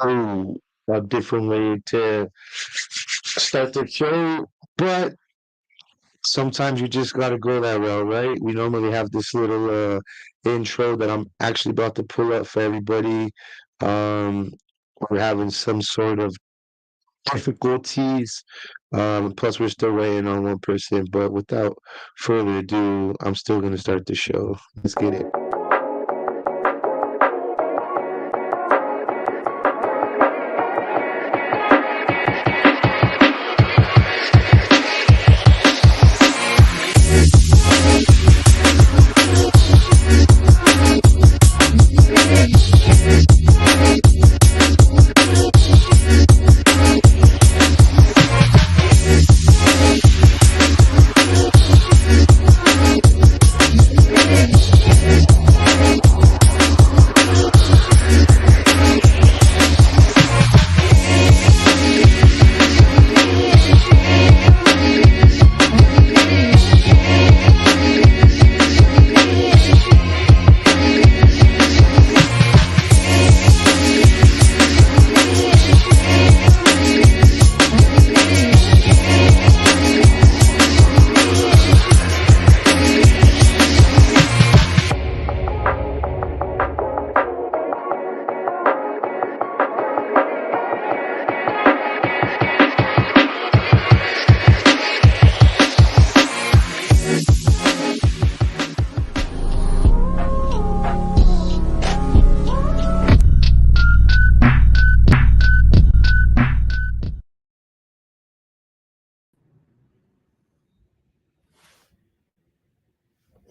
know a different way to start the show, but sometimes you just gotta go that route, right? We normally have this little intro that I'm actually about to pull up for everybody. Um, we're having some sort of difficulties. Plus we're still waiting on one person, but without further ado, I'm still gonna start the show. Let's get it.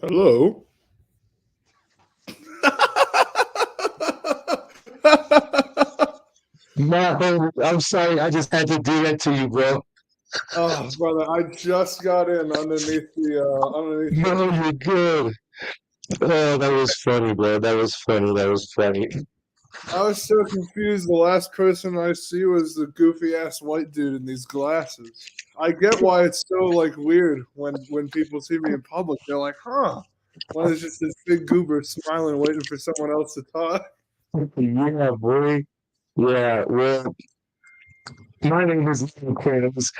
Hello. No, I'm sorry. I just had to do that to you, bro. Oh, brother, I just got in underneath the. No, you're good. Oh, that was funny, bro. That was funny. That was funny. I was so confused. The last person I see was the goofy ass white dude in these glasses. I get why it's so like weird when people see me in public. They're like, "Huh." When it's just this big goober smiling, waiting for someone else to talk. Yeah, boy. Yeah, well, my name is Liam Quinn's,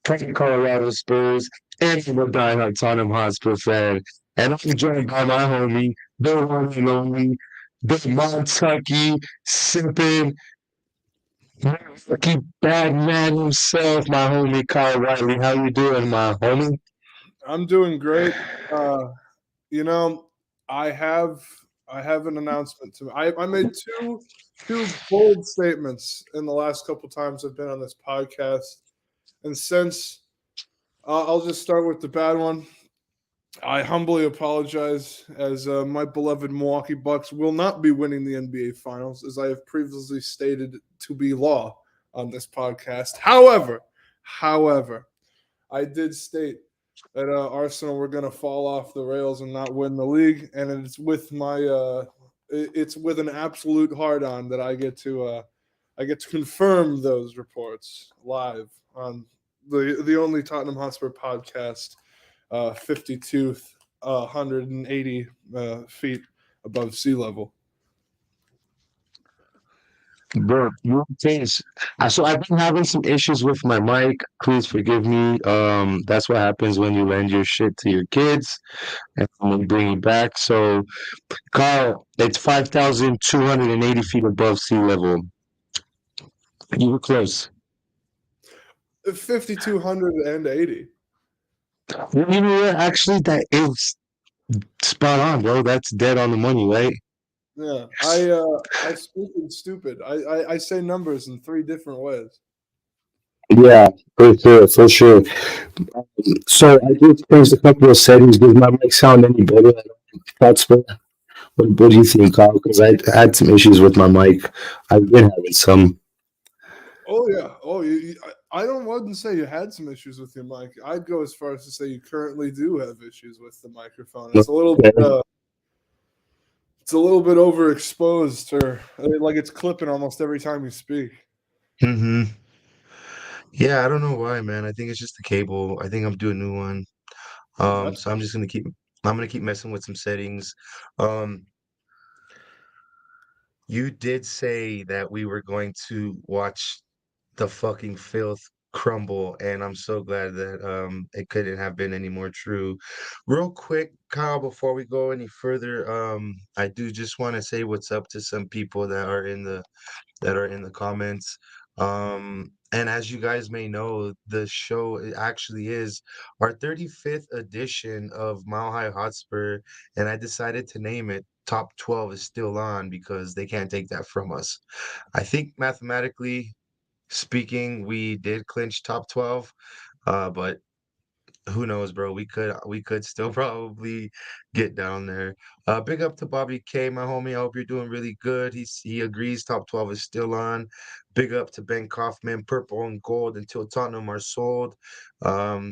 playing Colorado Spurs, and I'm a diehard Tottenham Hotspur fan. And I'm joined by my homie, the one and only, the Montucky sipping, lucky bad man himself, my homie Kyle Riley. How you doing, my homie? I'm doing great. Uh, you know, I have I have an announcement to. I made two bold statements in the last couple times I've been on this podcast, and since I'll just start with the bad one. I humbly apologize, as my beloved Milwaukee Bucks will not be winning the NBA Finals, as I have previously stated to be law on this podcast. However, I did state that Arsenal were going to fall off the rails and not win the league, and it's with it's with an absolute hard on that I get to confirm those reports live on the only Tottenham Hotspur podcast, 52, 180 feet above sea level. Bro, you things. So I've been having some issues with my mic. Please forgive me. That's what happens when you lend your shit to your kids and they bring it back. So, Kyle, it's 5,280 feet above sea level. You were close. 5,280. You know what? Actually, that is spot on, bro. That's dead on the money, right? Yeah, I speak in stupid. I say numbers in three different ways. Yeah, for sure, for sure. So I did change a couple of settings. Does my mic sound any better? That's what do you think, Kyle? Because I had some issues with my mic. I've been having some. Oh yeah. Oh, I don't wouldn't say you had some issues with your mic. I'd go as far as to say you currently do have issues with the microphone. It's a little bit overexposed, or like it's clipping almost every time you speak. Hmm. Yeah, I don't know why, man. I think it's just the cable. I think I'm doing a new one. That's So I'm gonna keep messing with some settings. Um, you did say that we were going to watch the fucking filth crumble, and I'm so glad that it couldn't have been any more true. Real quick, Kyle, before we go any further, I do just want to say what's up to some people that are in the comments. And as you guys may know, the show actually is our 35th edition of Mile High Hotspur, and I decided to name it Top 12 is still on because they can't take that from us. I think mathematically speaking, we did clinch top 12, but who knows, bro? We could still probably get down there. Big up to Bobby K, my homie. I hope you're doing really good. He agrees top 12 is still on. Big up to Ben Kaufman, purple and gold until Tottenham are sold.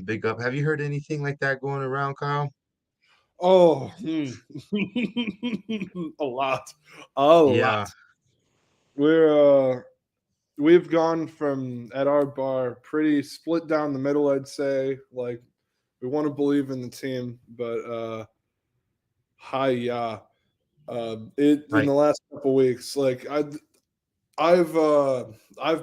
Big up. Have you heard anything like that going around, Kyle? Oh, a lot, a Yeah, lot. We've gone from at our bar pretty split down the middle. I'd say like we want to believe in the team, but hi, yeah. It in like the last couple weeks, like I've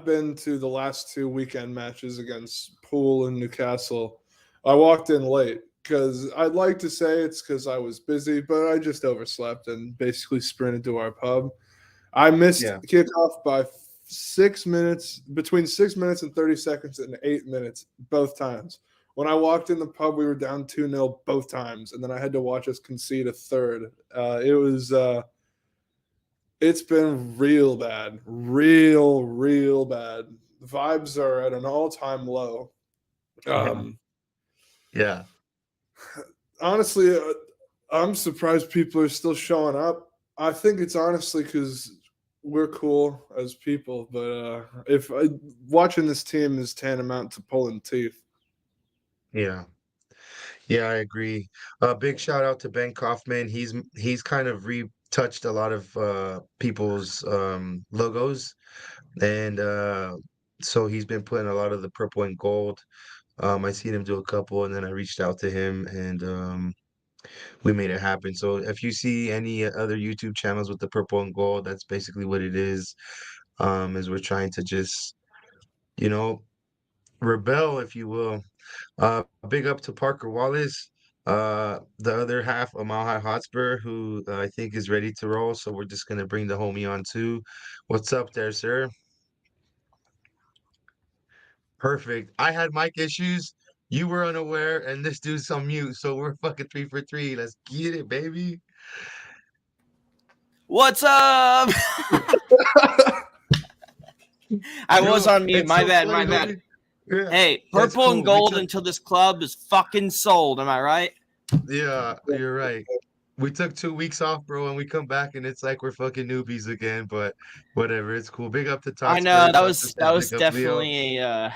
been to the last two weekend matches against Poole and Newcastle. I walked in late because I'd like to say it's because I was busy, but I just overslept and basically sprinted to our pub. I missed yeah. kickoff by 6 minutes, between 6 minutes and 30 seconds and 8 minutes, both times. When I walked in the pub, we were down 2-0 both times, and then I had to watch us concede a third. It's been real bad, real bad. The vibes are at an all-time low. Yeah. Um, Yeah. honestly, I'm surprised people are still showing up. I think it's honestly because we're cool as people, but if watching this team is tantamount to pulling teeth. Yeah. Yeah, I agree. Big shout out to Ben Kaufman. He's kind of retouched a lot of people's logos, and so he's been putting a lot of the purple and gold. I seen him do a couple, and then I reached out to him, and we made it happen. So if you see any other YouTube channels with the purple and gold, that's basically what it is. Is we're trying to just, you know, rebel, if you will. Big up to Parker Wallace, the other half of Mile High Hotspur, who I think is ready to roll. So we're just gonna bring the homie on too. What's up there, sir? Perfect. I had mic issues. You were unaware, and this dude's on mute. So we're fucking 3 for 3. Let's get it, baby. What's up? I was on mute. It's My so bad. funny, My bad. homie. Yeah, Hey, that's purple and cool. We gold took, until this club is fucking sold. Am I right? yeah, you're right. We took 2 weeks off, bro, and we come back and it's like we're fucking newbies again. But whatever, it's cool. Big up to I know Totspur. that Tota was says big up Leo. definitely a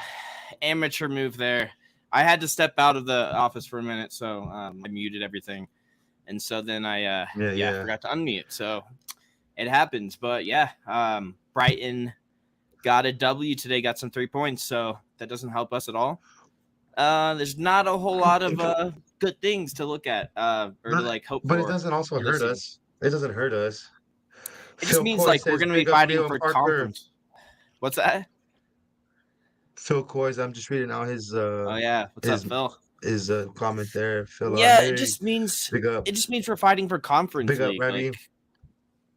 amateur move there. I had to step out of the office for a minute, so I muted everything, and so then I Yeah. forgot to unmute. So it happens, but yeah, Brighton got a W today, got some 3 points, so that doesn't help us at all. There's not a whole lot of good things to look at or to like hope But it for doesn't also this hurt season. us. It doesn't hurt us. It just Phil means Coy like we're says going to be big up fighting Leo and for Parker. conference. What's that? Phil Coy's. I'm just reading out Oh yeah, what's up, Phil? his comment there. Phil Yeah, it May, just means big up, we're fighting for conference big up, league. Revy. Like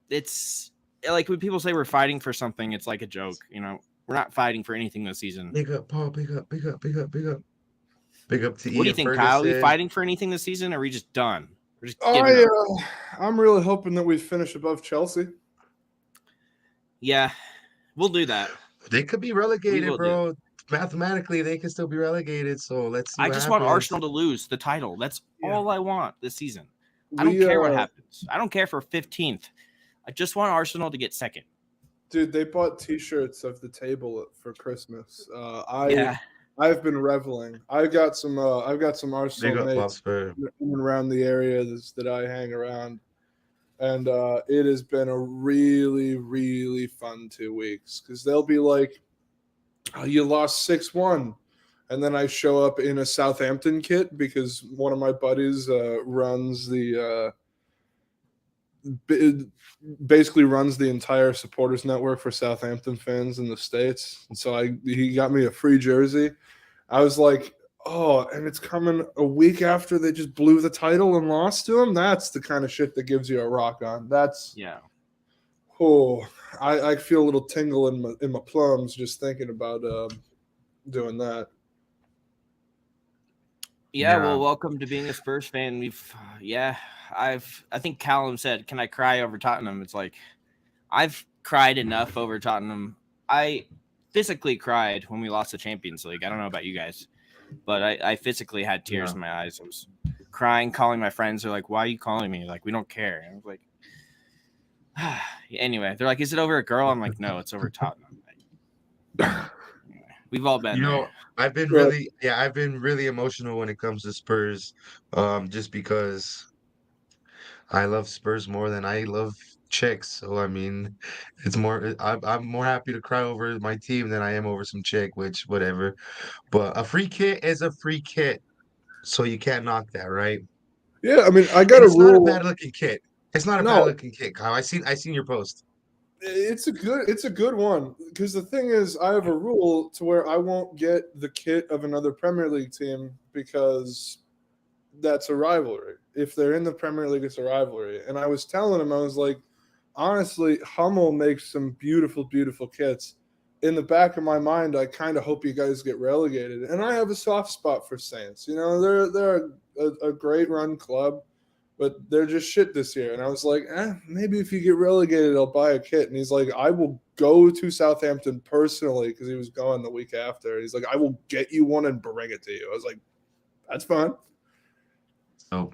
it's like when people say we're fighting for something, it's like a joke. You know, we're not fighting for anything this season. Big up, Paul. Big up. Big up to What do you Ian think, Kyle? Are we Ferguson. fighting for anything this season, or are we just done? We're just giving up. I'm really hoping that we finish above Chelsea. Yeah, we'll do that. They could be We relegated, will bro. Mathematically, they could still be relegated. So let's see I what just happens. want Arsenal to lose the title. That's all I want this season. I don't We, care what happens. I don't care for 15th. I just want Arsenal to get second. Dude, they bought T-shirts of the table for Christmas. Yeah. I've been reveling. I've got some Big Arsenal up, mates Hotspur. in and around the area that I hang around, and it has been a really fun 2 weeks because they'll be like, oh, "You lost 6-1," and then I show up in a Southampton kit because one of my buddies runs the basically runs the entire supporters network for Southampton fans in the States. And so he got me a free jersey. I was like, oh, and it's coming a week after they just blew the title and lost to him. That's the kind of shit that gives you a rock on. That's Oh, I feel a little tingle in my plums just thinking about doing that. Yeah, well, welcome to being a Spurs fan. I think Callum said, "Can I cry over Tottenham?" It's like I've cried enough over Tottenham. I physically cried when we lost the Champions League. I don't know about you guys, but I physically had tears in my eyes. I was crying, calling my friends. They're like, "Why are you calling me?" Like, we don't care. And I was like, anyway, they're like, "Is it over a girl?" I'm like, "No, it's over Tottenham." We've all been there. I've been really emotional when it comes to Spurs, just because I love Spurs more than I love chicks. So I mean, it's more. I'm more happy to cry over my team than I am over some chick, which whatever. But a free kit is a free kit, so you can't knock that, right? Yeah, I mean, I got And a it's not a rule. bad looking kit. It's not a bad looking kit, Kyle. I seen your post. It's a good one, because the thing is, I have a rule to where I won't get the kit of another Premier League team because that's a rivalry. If they're in the Premier League, it's a rivalry. And I was telling him, I was like, honestly, Hummel makes some beautiful, beautiful kits. In the back of my mind, I kind of hope you guys get relegated. And I have a soft spot for Saints. You know, they're a great run club, but they're just shit this year. And I was like, maybe if you get relegated, I'll buy a kit. And he's like, I will go to Southampton personally, because he was going the week after. He's like, I will get you one and bring it to you. I was like, that's fine. So,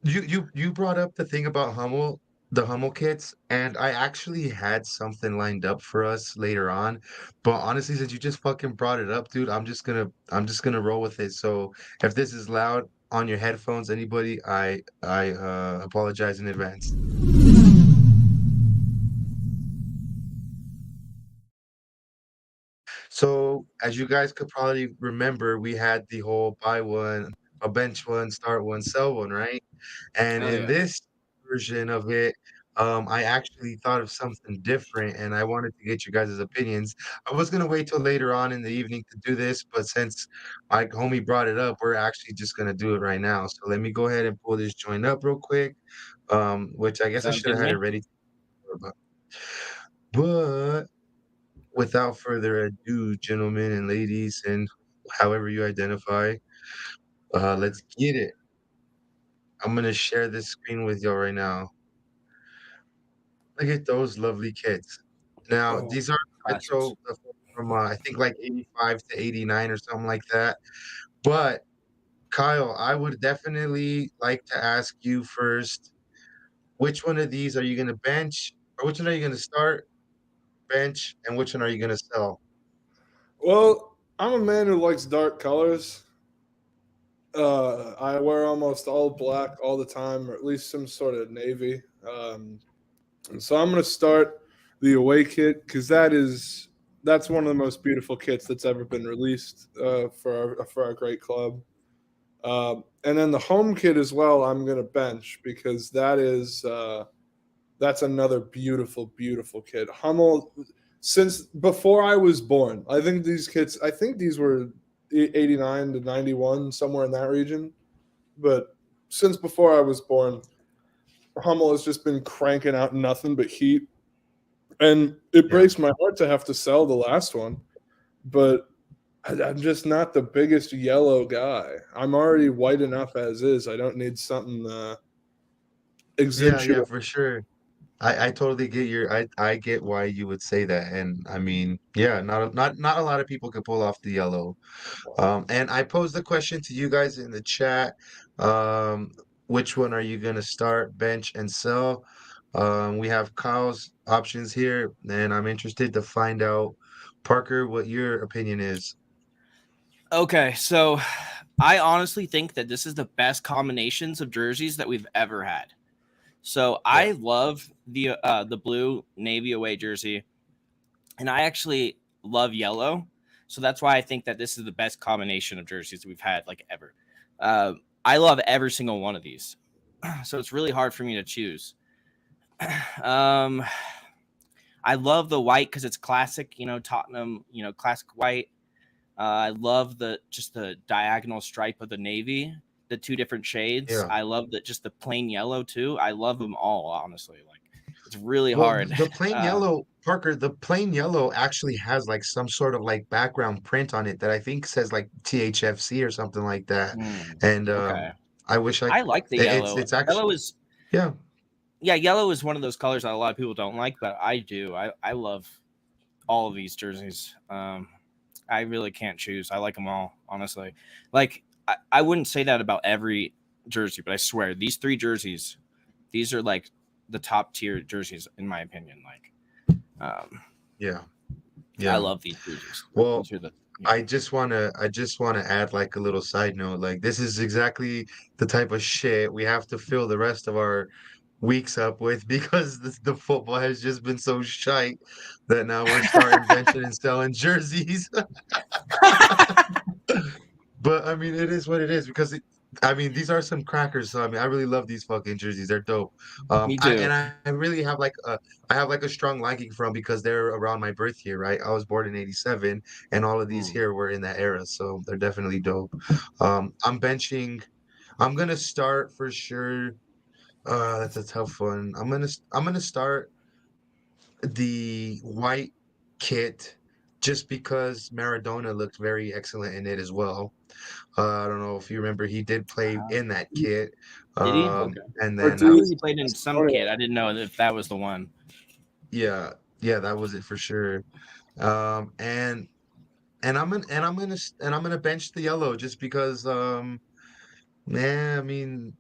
you brought up the thing about Hummel, the Hummel kits, and I actually had something lined up for us later on. But honestly, since you just fucking brought it up, dude, I'm just gonna roll with it. So if this is loud on your headphones, anybody, I apologize in advance. So as you guys could probably remember, we had the whole buy one, a bench one, start one, sell one, right? And in this version of it, I actually thought of something different, and I wanted to get you guys' opinions. I was gonna wait till later on in the evening to do this, but since my homie brought it up, we're actually just gonna do it right now. So let me go ahead and pull this joint up real quick, which I guess I Sounds should good have to had it me. ready, but without further ado, gentlemen and ladies, and however you identify, let's get it. I'm gonna share this screen with y'all right now. Look at those lovely kits. Now, Oh, these are Classics. retro from I think like 85 to 89 or something like that. But Kyle, I would definitely like to ask you first, which one of these are you gonna bench, or which one are you gonna start, bench, and which one are you gonna sell? well, I'm a man who likes dark colors. I wear almost all black all the time, or at least some sort of navy. And so I'm going to start the away kit, because that's one of the most beautiful kits that's ever been released for our great club. And then the home kit as well, I'm going to bench, because that's another beautiful, beautiful kit. Hummel, since before I was born, I think these were 89 to 91, somewhere in that region. But since before I was born, Hummel has just been cranking out nothing but heat. And it Yeah. breaks my heart to have to sell the last one. But I'm just not the biggest yellow guy. I'm already white enough as is. I don't need something Yeah, accentuate. for sure. I totally get I get why you would say that. And I mean, yeah, not a lot of people can pull off the yellow. And I posed the question to you guys in the chat. Um, which one are you gonna start, bench, and sell? We have Kyle's options here, and I'm interested to find out, Parker, what your opinion is. Okay, so I honestly think that this is the best combinations of jerseys that we've ever had. So I love the blue navy away jersey, and I actually love yellow. So that's why I think that this is the best combination of jerseys we've had like ever. I love every single one of these. so it's really hard for me to choose. I love the white because it's classic, Tottenham, classic white. I love the diagonal stripe of the navy, the two different shades. Yeah. I love just the plain yellow too. I love them all, honestly. Like, it's really Well, hard. the plain yellow, Parker, the plain yellow actually has like some sort of like background print on it that I think says like THFC or something like that. And Okay. I wish I like the yellow. It's actually Yellow is yeah. Yellow is one of those colors that a lot of people don't like, but I do. I love all of these jerseys. I really can't choose. I like them all, honestly. Like, I wouldn't say that about every jersey, but I swear these 3 jerseys, these are like the top tier jerseys in my opinion. Like, Yeah. I love these jerseys. Well, These are I just wanna add like a little side note. Like, this is exactly the type of shit we have to fill the rest of our weeks up with because the football has just been so shite that now we're starting benching and selling jerseys. But I mean, it is what it is because these are some crackers. So I mean, I really love these fucking jerseys. They're dope. Me too. I really have like a strong liking for them because they're around my birth year, right? I was born in '87, and all of these here were in that era, so they're definitely dope. I'm benching. I'm gonna start for sure. That's a tough one. I'm gonna start the white kit just because Maradona looked very excellent in it as well. I don't know if you remember, he did play in that kit. Did he? Okay. And I then knew he played in some kit. I didn't know if that was the one. yeah, that was it for sure. And I'm gonna bench the yellow just because man, I mean,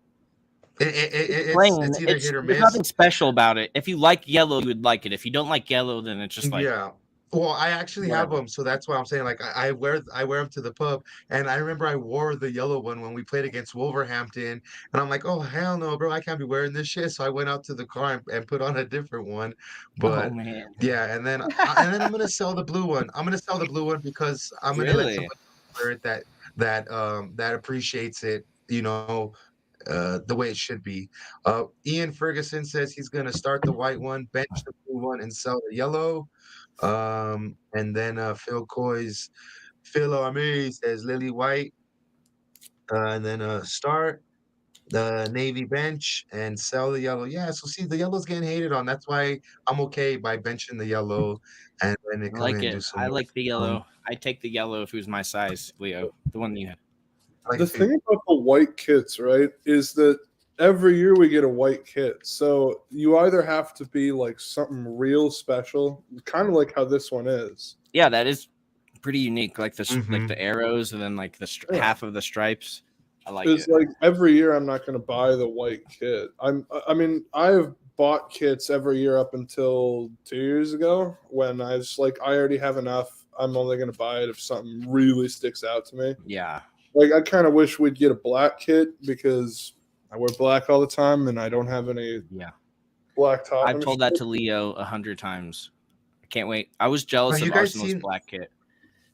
it's either hit or There's miss. nothing special about it. If you like yellow, you would like it. If you don't like yellow, then it's just like Yeah. Well, I actually have whatever. them, so that's why I'm saying like I wear them to the pub, and I remember I wore the yellow one when we played against Wolverhampton, and I'm like, oh hell no, bro, I can't be wearing this shit. So I went out to the car and put on a different one, Oh but man. yeah, and then I'm gonna sell the blue one. I'm gonna sell the blue one because I'm gonna let Really? somebody wear it that appreciates it, the way it should be. Ian Ferguson says he's gonna start the white one, bench the blue one, and sell the yellow. And then Phil COYS, Phil Army says Lily White, and then start the navy bench and sell the yellow. Yeah, so see, the yellow's getting hated on. That's why I'm okay by benching the yellow and then I come like in and it. do some I more. like the yellow. I take the yellow if it was my size, Leo. The one that you had. The thing about the white kits, right, is that every year we get a white kit. So you either have to be like something real special, kind of like how this one is. Yeah, that is pretty unique. Like the Mhm. like the arrows and then like the half of the stripes. I like It's it. like every year I'm not going to buy the white kit. I mean, I've bought kits every year up until 2 years ago when I was like, I already have enough. I'm only going to buy it if something really sticks out to me. Yeah. Like, I kind of wish we'd get a black kit because I wear black all the time and I don't have any black top. I've told that to Leo 100 times. I can't wait. I was jealous of Arsenal's black kit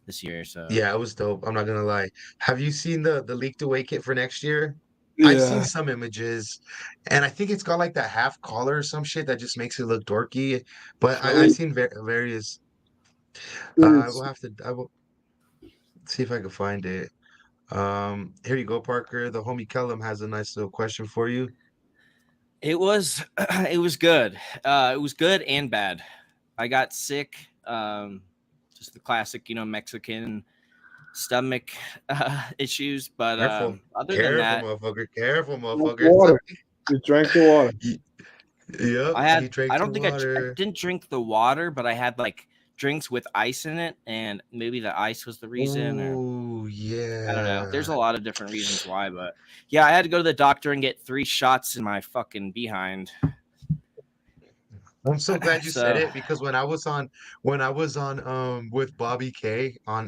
this year. So yeah, it was dope. I'm not gonna lie. Have you seen the leaked away kit for next year? Yeah. I've seen some images, and I think it's got like that half collar or some shit that just makes it look dorky. But I've seen various. I will see if I can find it. Here you go, Parker. The homie Kellum has a nice little question for you. it was good. It was good and bad. I got sick. Just the classic, Mexican stomach issues. But other than that, Careful, motherfucker. Water. You drank the water. Yep. I don't think I didn't drink the water, but I had like drinks with ice in it, and maybe the ice was the reason. Oh, yeah. I don't know. There's a lot of different reasons why, but yeah, I had to go to the doctor and get 3 shots in my fucking behind. I'm so glad you said it because when I was on with Bobby K on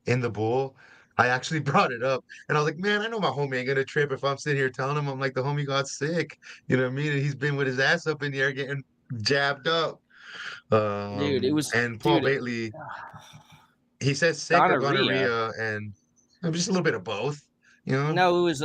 in the Bull, I actually brought it up and I was like, man, I know my homie ain't gonna trip if I'm sitting here telling him I'm like the homie got sick. You know what I mean? And he's been with his ass up in the air getting jabbed up. Dude, it was and Paul Bailey, he says sick or gonorrhea, and just a little bit of both. You know? No, it was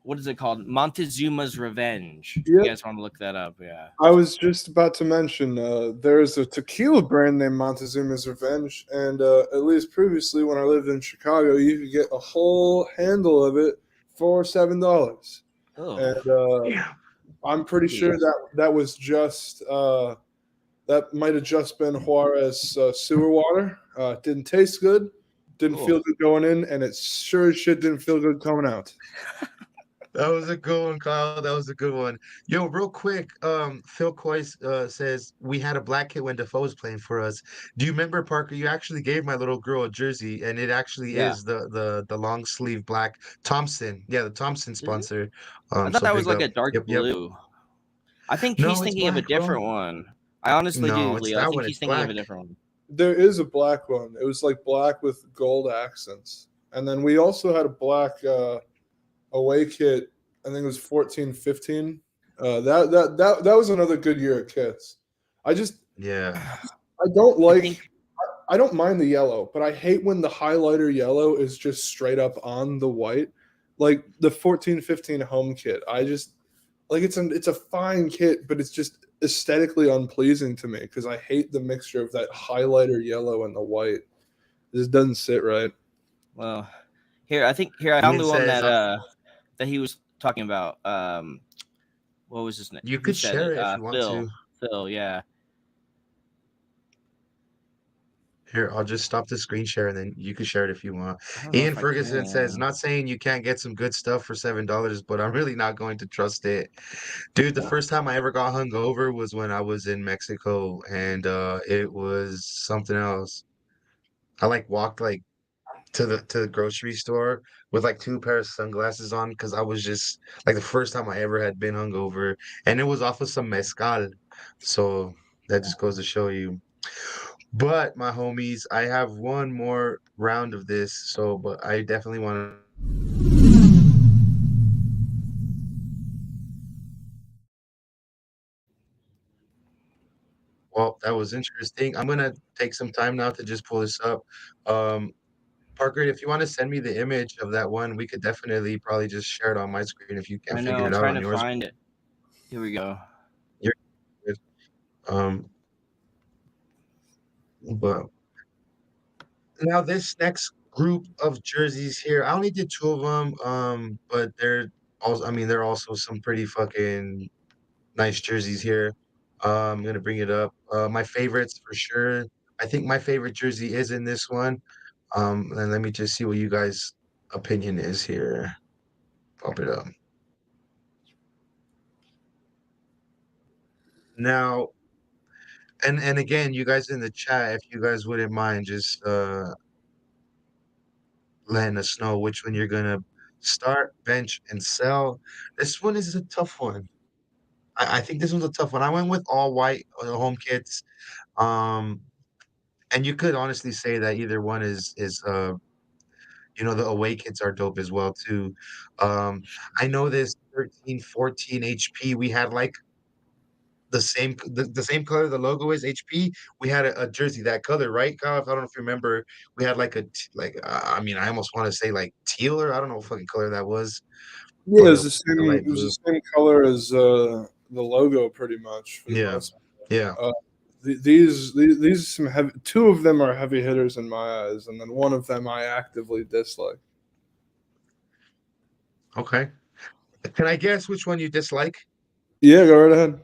what is it called? Montezuma's Revenge. Yep. You guys want to look that up? Yeah. I was just about to mention there's a tequila brand named Montezuma's Revenge, and at least previously when I lived in Chicago, you could get a whole handle of it for $7. Oh. And I'm pretty sure that was just that might have just been Juarez sewer water. Didn't taste good, didn't feel good going in, and it sure as shit didn't feel good coming out. That was a good one, Kyle. That was a good one. Yo, real quick, Phil COYS says we had a black kid when Defoe was playing for us. Do you remember, Parker? You actually gave my little girl a jersey, and it actually is the long sleeve black Thompson. Yeah, the Thompson sponsor. I thought that was like a dark Yep. blue. I think No, he's it's thinking of a black, bro. different one. I honestly No, do, it's Leo. I that think one. he's It's thinking of a black. different one. There is a black one. It was like black with gold accents. And then we also had a black away kit. I think it was 14-15. That was another good year at kits. I don't mind the yellow, but I hate when the highlighter yellow is just straight up on the white. Like the 14-15 home kit. I just like it's a fine kit, but it's just aesthetically unpleasing to me because I hate the mixture of that highlighter yellow and the white. It just doesn't sit right. Well, I found the one that he was talking about. What was his name? You could share it if you want to. Phil, yeah. Here, I'll just stop the screen share and then you can share it if you want. Ian Ferguson says, not saying you can't get some good stuff for $7, but I'm really not going to trust it. Dude, the first time I ever got hungover was when I was in Mexico, and it was something else. I walked to the grocery store with 2 pairs of sunglasses on because I was just the first time I ever had been hungover, and it was off of some mezcal. So that just goes to show you. But my homies, I have one more round of this, but I definitely want to. Well, that was interesting. I'm gonna take some time now to just pull this up. Parker, if you want to send me the image of that one, we could definitely probably just share it on my screen if you can't figure it out on yours. I'm trying to find it. Here we go. You're good. But now this next group of jerseys here, I only did 2 of them. But they're also some pretty fucking nice jerseys here. I'm gonna bring it up. My favorites for sure. I think my favorite jersey is in this one. And let me just see what you guys' opinion is here. Pop it up. Now, and again, you guys in the chat, if you guys wouldn't mind just letting us know which one you're gonna start, bench, and sell. This one is a tough one. I think this one's a tough one. I went with all white home kits. And you could honestly say that either one is the away kits are dope as well too. I know this 13-14 HP. We had the same color the logo is HP. We had a jersey that color, right, Kyle? I don't know if you remember. We had I almost want to say teal, or I don't know what fucking color that was. Yeah, it was the same color as the logo, pretty much. Yeah. These some heavy. 2 of them are heavy hitters in my eyes, and then one of them I actively dislike. Okay. Can I guess which one you dislike? Yeah, go right ahead.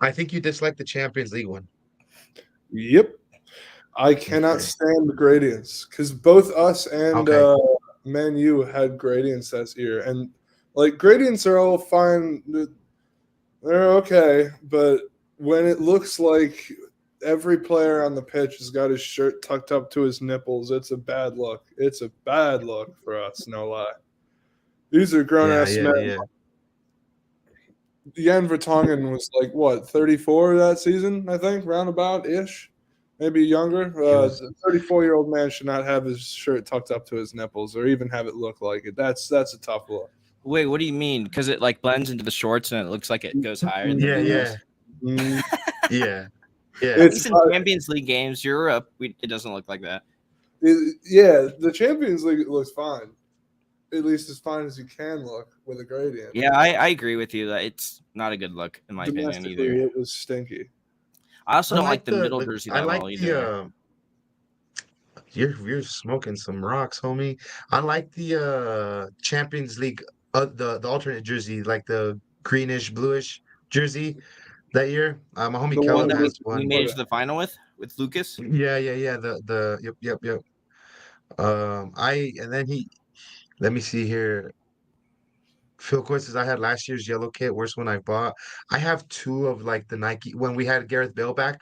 I think you dislike the Champions League one. Yep. I cannot stand the gradients because both us and Man U had gradients this year, and gradients are all fine. They're okay, but when it looks like every player on the pitch has got his shirt tucked up to his nipples, it's a bad look. It's a bad look for us, no lie. These are grown-ass men. Yeah. Jan Vertonghen was 34 that season, I think, roundabout-ish, maybe younger. A 34-year-old man should not have his shirt tucked up to his nipples or even have it look like it. That's a tough look. Wait, what do you mean? Because it blends into the shorts and it looks like it goes higher. Yeah. Yeah. At least in Champions League games, Europe, it doesn't look like that. The Champions League looks fine. at least as fine as you can look with a gradient. Yeah, I agree with you that it's not a good look in my opinion Domestically, either. it was stinky. I also I don't like the the middle jersey I that like well the either. you're smoking some rocks, homie. I like the Champions League the alternate jersey, like the greenish bluish jersey that year. My homie The The one Kellen that one we, has we one. made it to the final with Lucas. Yeah. The yep. And then let me see here. Phil Coy says I had last year's yellow kit, worst one I bought. I have two of like the Nike when we had Gareth Bale back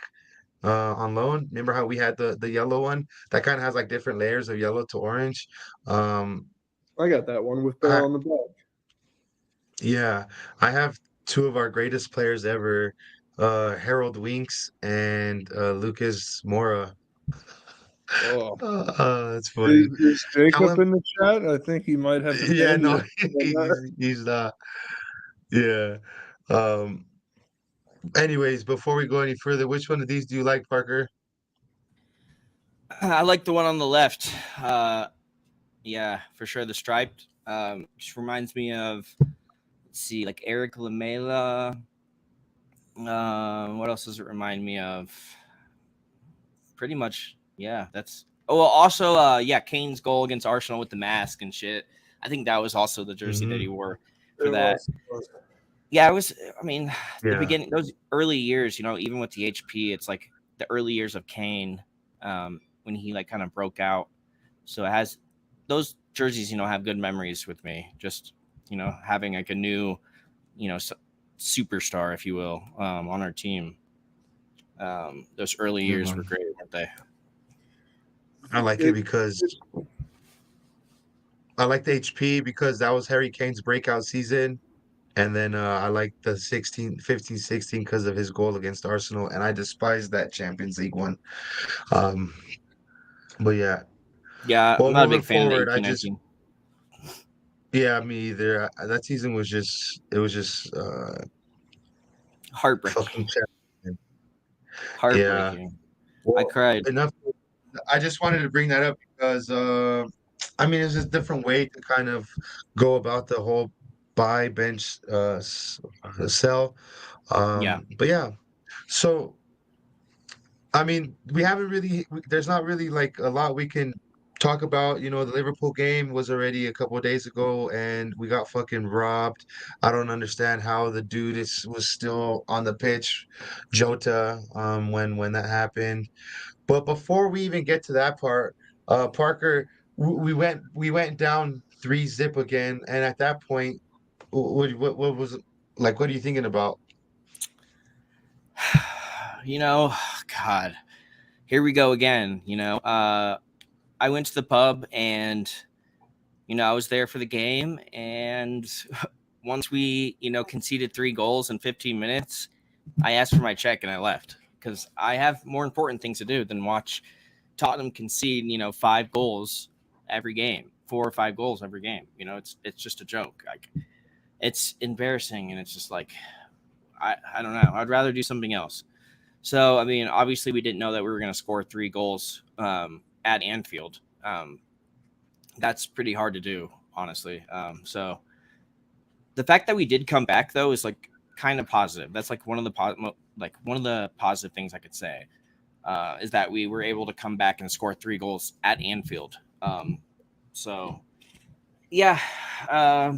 on loan. Remember how we had the yellow one that kind of has like different layers of yellow to orange. Um, I got that one with I, Bale on the back. yeah, I have two of our greatest players ever, Harold Winks and Lucas Moura. Oh, That's funny. is Jacob Callum, in the chat? I think he might have yeah, defended no, it. he's not. Yeah. Um, Anyways, before we go any further, which one of these do you like, Parker? I like the one on the left. Yeah, for sure. The striped. Just reminds me of, let's see, like Eric Lamela. What else does it remind me of? Pretty much, yeah. That's. Oh, well, also, yeah, Kane's goal against Arsenal with the mask and shit. I think that was also the jersey that he wore for It that. was. Yeah, it was. I mean, the Yeah. beginning, those early years, even with the HP, it's like the early years of Kane, when he like kind of broke out. So it has those jerseys, have good memories with me. Just having like a new, superstar, if you will, on our team. Those early years were great, weren't they? I like it because I like the HP because that was Harry Kane's breakout season. And then I like the 15-16 because of his goal against Arsenal. And I despise that Champions League one. But yeah. Yeah, Well, I'm not a moving big fan forward, of the 18-19. me either. That season was just Heartbreaking. fucking champion. Yeah. Heartbreaking. Well, I cried. enough. I just wanted to bring that up because it's a different way to kind of go about the whole buy bench sell. Yeah. But yeah, so we haven't really. There's not really like a lot we can talk about. The Liverpool game was already a couple of days ago, and we got fucking robbed. I don't understand how the dude was still on the pitch, Jota, when that happened. But before we even get to that part, Parker, we went down 3-0 again, and at that point, what was like? What are you thinking about? God, here we go again. I went to the pub and, I was there for the game. And once we, conceded 3 goals in 15 minutes, I asked for my check and I left because I have more important things to do than watch Tottenham concede, 5 goals every game, 4 or 5 goals every game. It's just a joke. Like, it's embarrassing. And it's just like, I don't know. I'd rather do something else. So, obviously we didn't know that we were going to score 3 goals at Anfield. That's pretty hard to do, honestly. So the fact that we did come back, though, is like kind of positive. That's like one of the positive things I could say is that we were able to come back and score 3 goals at Anfield. So, yeah,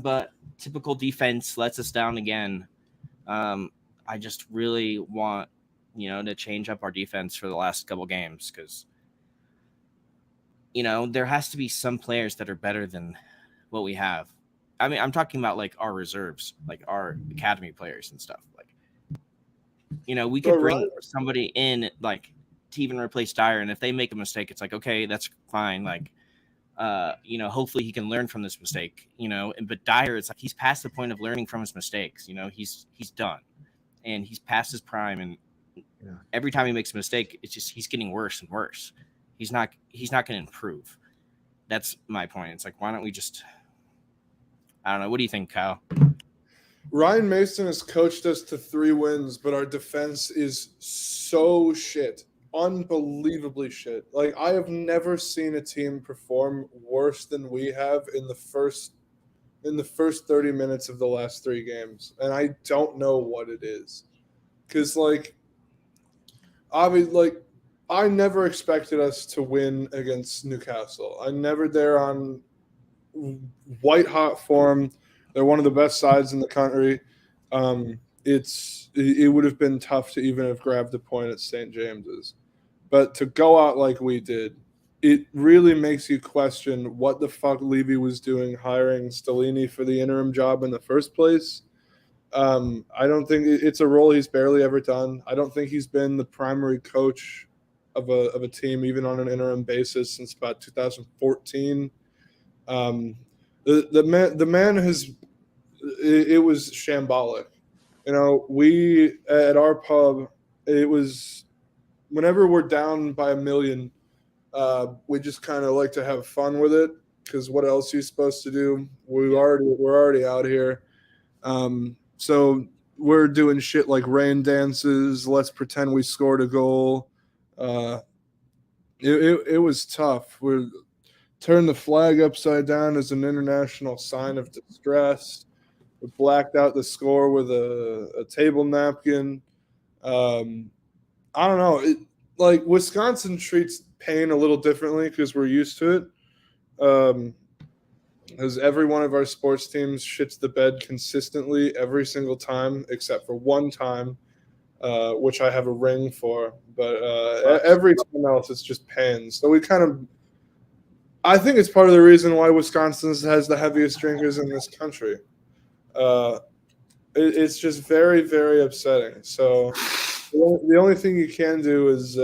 but typical defense lets us down again. I just really want to change up our defense for the last couple games because, there has to be some players that are better than what we have. I'm talking about like our reserves, like our academy players and stuff. Like, we could bring somebody in like to even replace Dyer, and if they make a mistake, it's like, okay, that's fine. Like, hopefully he can learn from this mistake. But Dyer, it's like he's past the point of learning from his mistakes. He's done, and he's past his prime, and every time he makes a mistake, it's just he's getting worse and worse. He's not going to improve. That's my point. It's like, why don't we just, I don't know. What do you think, Kyle? Ryan Mason has coached us to 3 wins, but our defense is so shit. Unbelievably shit. Like, I have never seen a team perform worse than we have in the first in the first 30 minutes of the last 3 games, and I don't know what it is. Because, like, I never expected us to win against Newcastle. I never there on white hot form. They're one of the best sides in the country. It would have been tough to even have grabbed a point at St. James's. But to go out like we did, it really makes you question what the fuck Levy was doing hiring Stellini for the interim job in the first place. I don't think it's a role he's barely ever done. I don't think he's been the primary coach of a team, even on an interim basis, since about 2014. The man has it was shambolic. You know, we at our pub, it was whenever we're down by a million, we just kind of like to have fun with it because what else are you supposed to do? We're already out here. So we're doing shit like rain dances. Let's pretend we scored a goal. It was tough. We turned the flag upside down as an international sign of distress. We blacked out the score with a table napkin. I don't know. Like Wisconsin treats pain a little differently because we're used to it. Because every one of our sports teams shits the bed consistently every single time, except for one time, which I have a ring for. But every time else, it's just pain. So we kind of, I think it's part of the reason why Wisconsin has the heaviest drinkers in this country. It's just very, very upsetting. So the only thing you can do is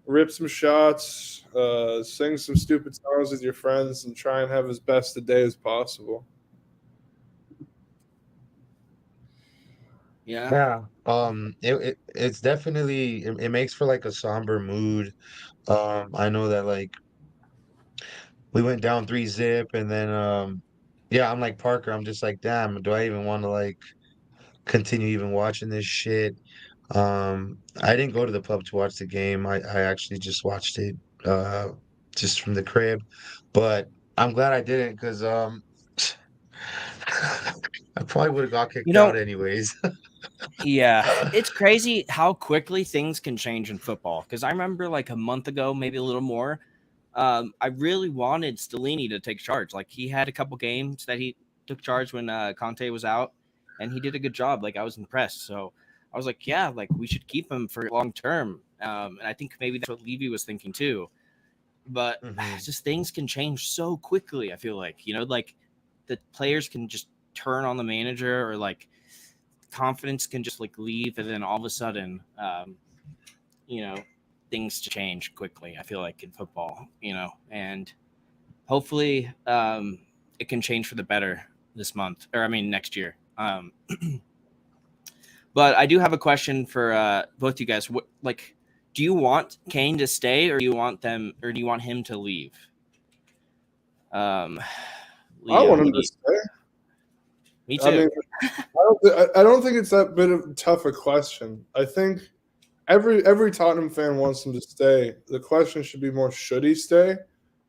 rip some shots, sing some stupid songs with your friends, and try and have as best a day as possible. Yeah. It's definitely it makes for like a somber mood. I know that like we went down 3-0 and then yeah, I'm like Parker, I'm just like, damn, do I even want to like continue even watching this shit? I didn't go to the pub to watch the game. I actually just watched it just from the crib. But I'm glad I didn't because I probably would have got kicked out anyways. Yeah, it's crazy how quickly things can change in football. Because I remember like a month ago, maybe a little more, I really wanted Stellini to take charge. Like he had a couple games that he took charge when Conte was out, and he did a good job. Like I was impressed. So I was like, yeah, like we should keep him for long term. And I think maybe that's what Levy was thinking too. But just things can change so quickly. I feel like, you know, like the players can just turn on the manager, or like confidence can just like leave, and then all of a sudden, you know, things change quickly. I feel like in football, you know, and hopefully it can change for the better this month, or I mean next year. But I do have a question for both you guys. What, like, do you want Kane to stay, or do you want him to leave? Leo, I want him to stay. Me too. I mean, I don't think it's that bit of tough a question. I think every Tottenham fan wants him to stay. The question should be more, should he stay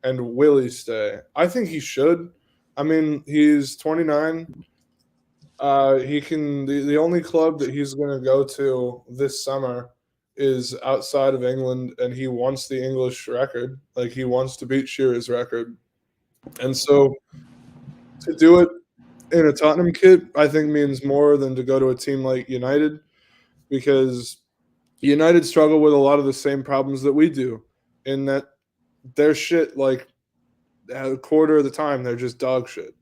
and will he stay? I think he should. I mean, he's 29. He can. The only club that he's going to go to this summer is outside of England, and he wants the English record. Like he wants to beat Shearer's record, and so to do it in a Tottenham kit, I think means more than to go to a team like United, because United struggle with a lot of the same problems that we do, in that they're shit like a quarter of the time they're just dog shit.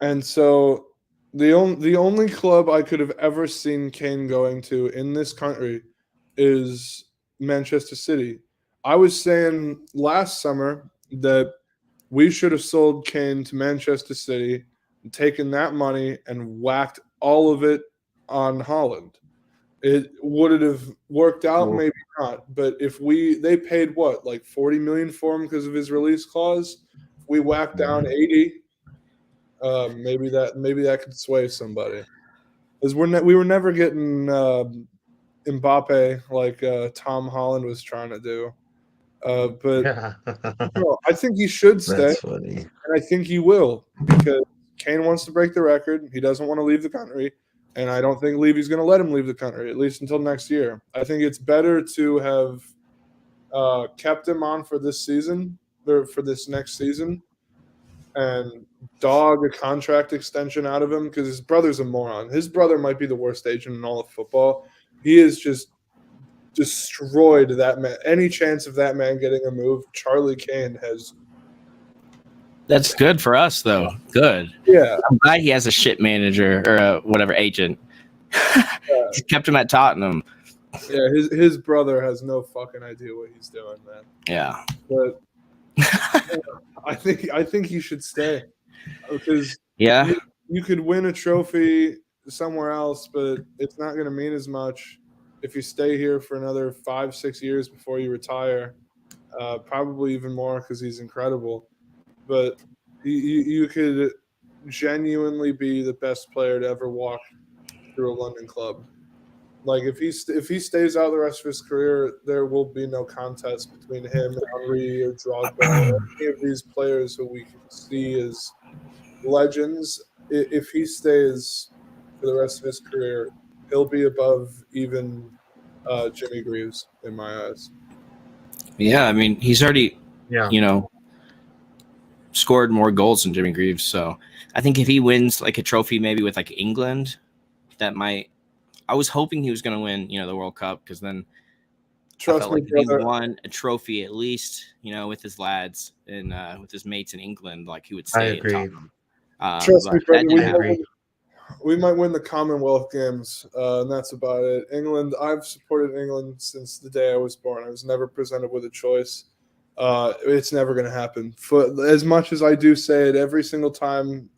And so the only club I could have ever seen Kane going to in this country is Manchester City. I was saying last summer that we should have sold Kane to Manchester City and taken that money and whacked all of it on Haaland. It would it have worked out? Maybe not. But if they paid what, like 40 million for him because of his release clause. If we whacked down 80, maybe that could sway somebody. Because we were never getting Mbappe like Tom Holland was trying to do. But Yeah. no, I think he should stay, That's funny. and I think he will because Kane wants to break the record. He doesn't want to leave the country, and I don't think Levy's going to let him leave the country at least until next year. I think it's better to have kept him on for this season or for this next season and dog a contract extension out of him because his brother's a moron. His brother might be the worst agent in all of football. He has just destroyed that man. Any chance of that man getting a move, Charlie Kane has. That's good for us, though. Good. Yeah. I'm glad he has a shit manager or whatever agent. He kept him at Tottenham. Yeah, his brother has no fucking idea what he's doing, man. Yeah. But I think he should stay because Yeah. you could win a trophy somewhere else, but it's not going to mean as much if you stay here for another 5-6 years before you retire. Probably even more because he's incredible. But you could genuinely be the best player to ever walk through a London club. Like if he stays out the rest of his career, there will be no contest between him and Henry or Drogba or any of these players who we can see as legends. If he stays for the rest of his career, he'll be above even Jimmy Greaves in my eyes. Yeah, I mean, he's already, Yeah. Scored more goals than Jimmy Greaves. So I think if he wins like a trophy, maybe with like England, that might. I was hoping he was going to win, the World Cup because then I felt like if he won a trophy at least, with his lads and with his mates in England, like he would stay. I agree. In Tottenham. Trust me, brother, we might win the Commonwealth Games, and that's about it. England, I've supported England since the day I was born. I was never presented with a choice. It's never going to happen. As much as I do say it every single time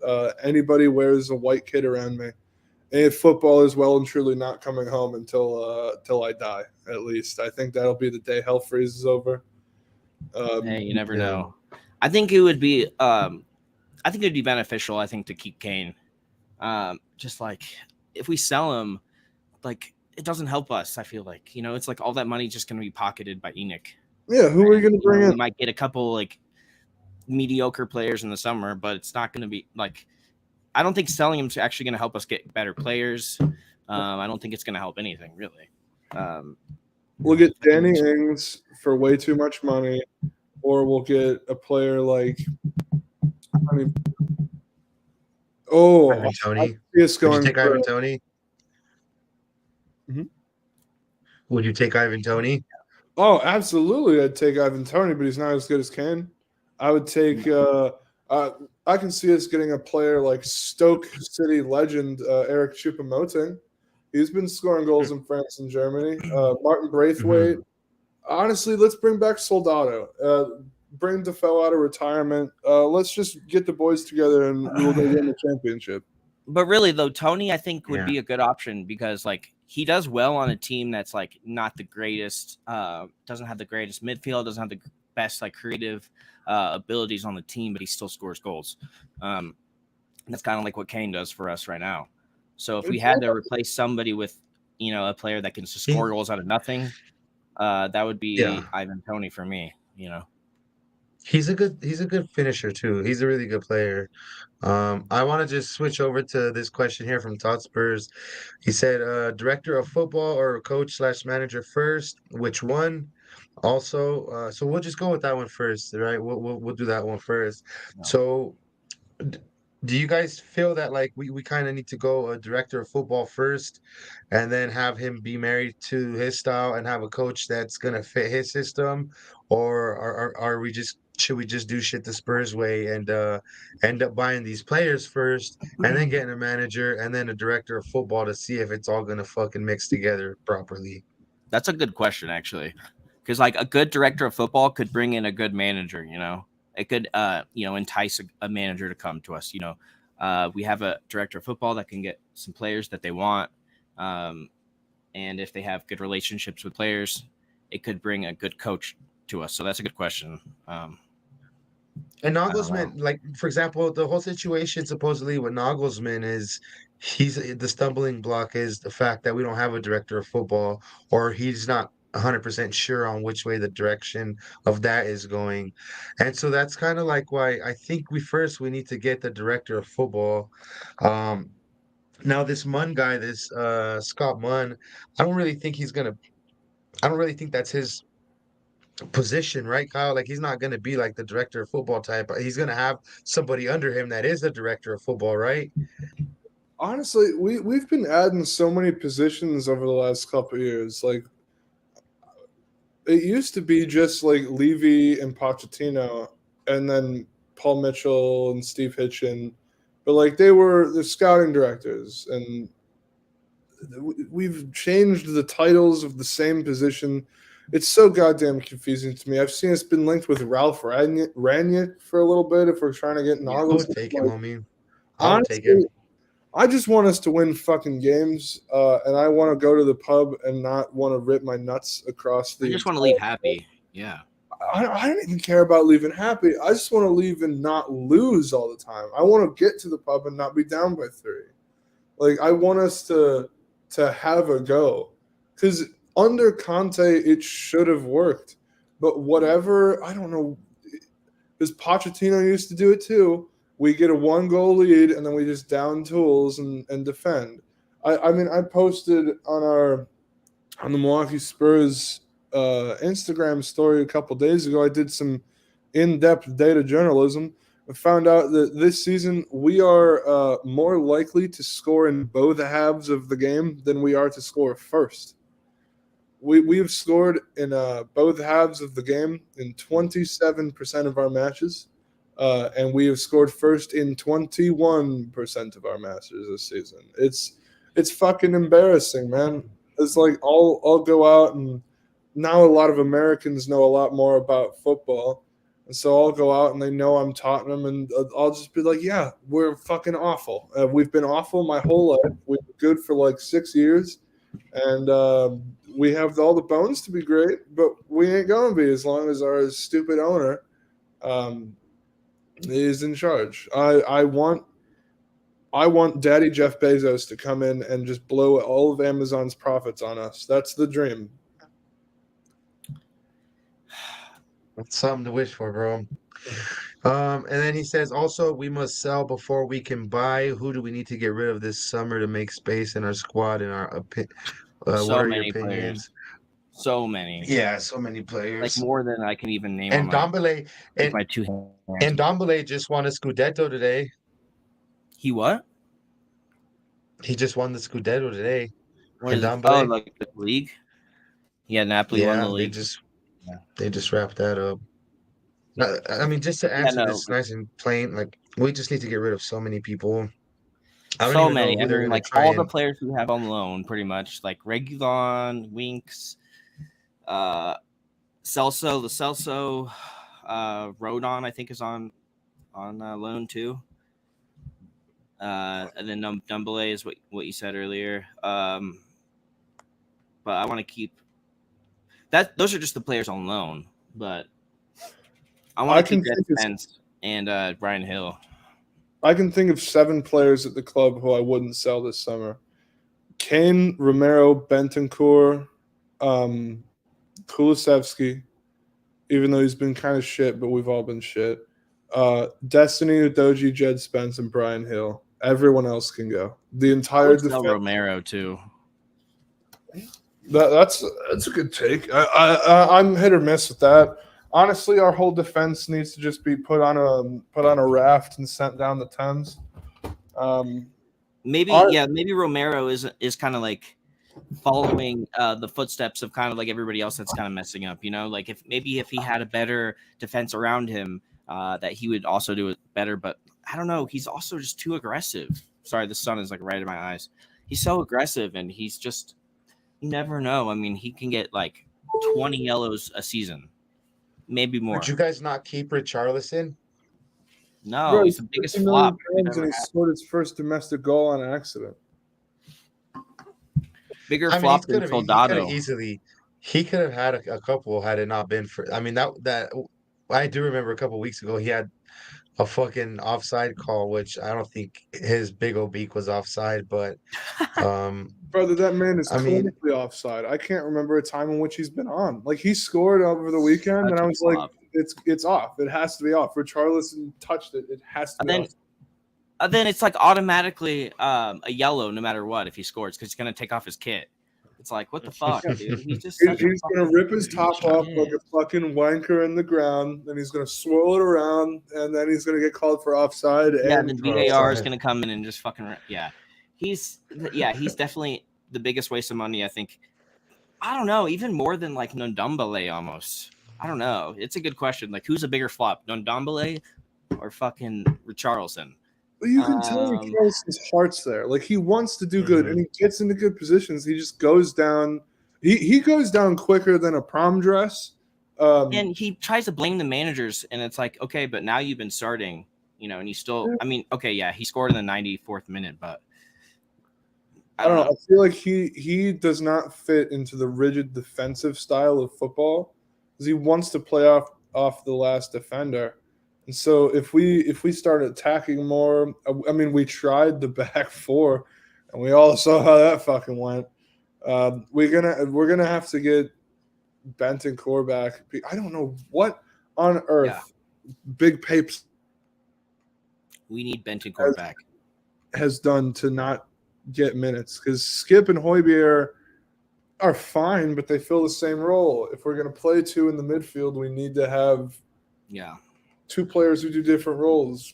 anybody wears a white kid around me, and football is well and truly not coming home until I die, at least. I think that'll be the day hell freezes over. Hey, you never know. I think it would be beneficial, to keep Kane. Just like if we sell him, like it doesn't help us. I feel like, it's like all that money just going to be pocketed by Enoch. Yeah, who are you going to bring in? We might get a couple like mediocre players in the summer, but it's not going to be like. I don't think selling him is actually going to help us get better players. I don't think it's going to help anything really. We'll get Danny Ings for way too much money, or we'll get a player like. Ivan Toney. Would you take Ivan Toney? Mm-hmm. Would you take Ivan Toney? Oh, absolutely. I'd take Ivan Toney, but he's not as good as Kane. I would take I can see us getting a player like Stoke City legend Eric Choupo-Moting. He's been scoring goals in France and Germany. Martin Braithwaite. Mm-hmm. Honestly, let's bring back Soldado. Bring Defoe out of retirement. Let's just get the boys together and we'll go win the championship. But really, though, Toney, I think, would be a good option because, like, he does well on a team that's, like, not the greatest, doesn't have the greatest midfield, doesn't have the best, like, creative abilities on the team, but he still scores goals. That's kind of like what Kane does for us right now. So if we had to replace somebody with, a player that can score goals out of nothing, that would be Ivan Toney for me, He's a good finisher too. He's a really good player. I want to just switch over to this question here from Todd Spurs. He said, director of football or coach/manager first, which one? Also, so we'll just go with that one first, right? We'll do that one first. No. So do you guys feel that like we kind of need to go a director of football first and then have him be married to his style and have a coach that's gonna fit his system? Or should we just do shit the Spurs way and end up buying these players first and then getting a manager and then a director of football to see if it's all gonna fucking mix together properly? That's a good question, actually, because like a good director of football could bring in a good manager. It could entice a manager to come to us. We have a director of football that can get some players that they want, and if they have good relationships with players, it could bring a good coach to us. So that's a good question. And Nagelsmann, like for example, the whole situation supposedly with Nagelsmann is the stumbling block is the fact that we don't have a director of football, or he's not 100% sure on which way the direction of that is going. And so that's kind of like why I think we need to get the director of football. Now this Munn guy, this Scott Munn, I don't really think I don't really think that's his position, right, Kyle? Like he's not gonna be like the director of football type. He's gonna have somebody under him that is the director of football, right? Honestly, we've been adding so many positions over the last couple of years. Like it used to be just like Levy and Pochettino, and then Paul Mitchell and Steve Hitchen, but like they were the scouting directors, and we've changed the titles of the same position. It's so goddamn confusing to me. I've seen it's been linked with Ralph Ranick for a little bit if we're trying to get I Noggles. would take it, homie. I would Honestly, take it. I just want us to win fucking games, and I want to go to the pub and not want to rip my nuts across the. I just want to leave happy. Yeah. I don't even care about leaving happy. I just want to leave and not lose all the time. I want to get to the pub and not be down by 3. Like I want us to have a go, because under Conte it should have worked, but whatever. I don't know, because Pochettino used to do it too. We get a 1-goal lead and then we just down tools and defend. I mean, I posted on the Milwaukee Spurs Instagram story a couple days ago. I did some in-depth data journalism. I found out that this season we are more likely to score in both halves of the game than we are to score first. We have scored in both halves of the game in 27% of our matches. And we have scored first in 21% of our matches this season. It's fucking embarrassing, man. It's like I'll go out, and now a lot of Americans know a lot more about football, and so I'll go out and they know I'm Tottenham, and I'll just be like, yeah, we're fucking awful. We've been awful my whole life. We've been good for like 6 years, and we have all the bones to be great, but we ain't gonna be as long as our stupid owner is in charge. I want Daddy Jeff Bezos to come in and just blow all of Amazon's profits on us. That's the dream. That's something to wish for, bro. And then he says, also, we must sell before we can buy. Who do we need to get rid of this summer to make space in our squad? In our what So are your many opinions? players. So many. Yeah, so many Like players. more than I can even name. And Dombele with my 2 hands. and Dombele just won a Scudetto today. He what? He just won the Scudetto today. What And is Dombele? like the league? Yeah, Napoli won the league. They just wrapped that up. I mean, just to answer this nice and plain, like we just need to get rid of so many people. I don't So even many. know who I they're mean, gonna like try all the and- players we have on loan, pretty much, like Regulon, Winks, Celso, the Celso, Rodon, I think is on loan too. And then Dumbele is what you said earlier. But I want to keep that. Those are just the players on loan, but I want to keep Ed Spence and Brian Hill. I can think of 7 players at the club who I wouldn't sell this summer. Kane, Romero, Bentancur, Kulusevski, even though he's been kind of shit, but we've all been shit. Destiny, Udogie, Jed Spence, and Brian Hill. Everyone else can go. The entire defense. Romero too. That's a good take. I'm hit or miss with that. Honestly, our whole defense needs to just be put on a raft and sent down the Thames. Maybe Romero is kind of like following the footsteps of kind of like everybody else that's kind of messing up. You know, like if he had a better defense around him, that he would also do it better. But I don't know. He's also just too aggressive. Sorry, the sun is like right in my eyes. He's so aggressive, and he's just, you never know. I mean, he can get like 20 yellows a season. Maybe more. Would you guys not keep Richarlison? No, Bro, he's the biggest flop. And he scored his first domestic goal on accident. Bigger flop than Soldado. He could have had a couple had it not been for. I mean that I do remember a couple weeks ago he had a fucking offside call, which I don't think his big old beak was offside, but Brother, that man is I mean, clinically offside. I can't remember a time in which he's been on. Like he scored over the weekend, Such and a I was like, flop. it's off. It has to be off. Richarlison touched it. It has to And be then off. then it's like automatically a yellow no matter what if he scores because he's gonna take off his kit. It's like what the fuck, dude? He's just such He's gonna rip his top off shit. like a fucking wanker in the ground, then he's gonna swirl it around, and then he's gonna get called for offside. Yeah, and then throw. VAR is gonna come in and just fucking he's definitely the biggest waste of money. I think. I don't know, even more than like Nondombele almost. I don't know. It's a good question. Like, who's a bigger flop, Nondombele or fucking Richarlison? But you can tell Richarlison's heart's there. Like he wants to do good, and he gets into good positions. He just goes down. He goes down quicker than a prom dress. And he tries to blame the managers, and it's like, okay, but now you've been starting, and you still. I mean, okay, yeah, he scored in the 94th minute, but I don't know. I feel like he does not fit into the rigid defensive style of football because he wants to play off the last defender. And so if we start attacking more, I mean, we tried the back four, and we all saw how that fucking went. We're gonna have to get Bentancur back. I don't know what on earth Big Papes we need Bentancur back has done to not get minutes because Skip and Højbjerg are fine, but they fill the same role. If we're going to play two in the midfield, we need to have two players who do different roles.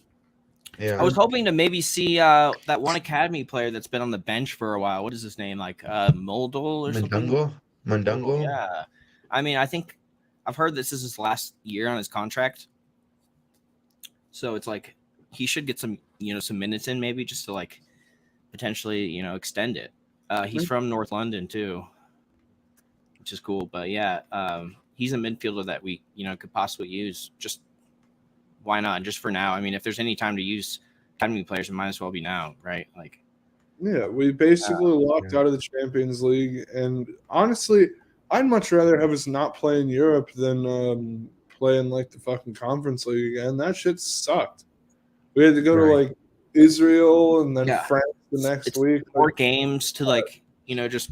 Yeah, I was hoping to maybe see that one academy player that's been on the bench for a while. What is his name? Like Moldal or something? Mundungo? Yeah. I mean, I think I've heard this is his last year on his contract. So it's like he should get some minutes in maybe just to like potentially, extend it. He's from North London too, which is cool. But yeah, he's a midfielder that we, could possibly use. Just why not? Just for now. I mean, if there's any time to use academy players, it might as well be now, right? Like, yeah, we basically locked out of the Champions League, and honestly, I'd much rather have us not play in Europe than play in like the fucking Conference League again. That shit sucked. We had to go to like Israel and then France the next week. 4 games to like, just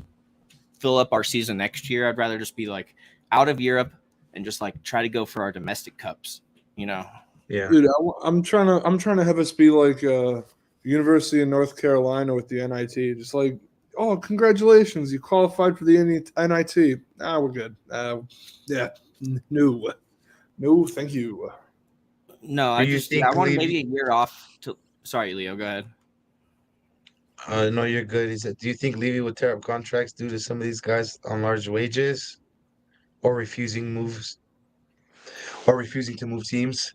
fill up our season next year. I'd rather just be like out of Europe and just like try to go for our domestic cups, Yeah. Dude, I'm trying to have us be like University of North Carolina with the NIT. Just like, oh, congratulations, you qualified for the NIT. We're good. No, thank you. No, I want maybe a year off. Sorry, Leo, go ahead. No, you're good. He said, do you think Levy would tear up contracts due to some of these guys on large wages or refusing to move teams?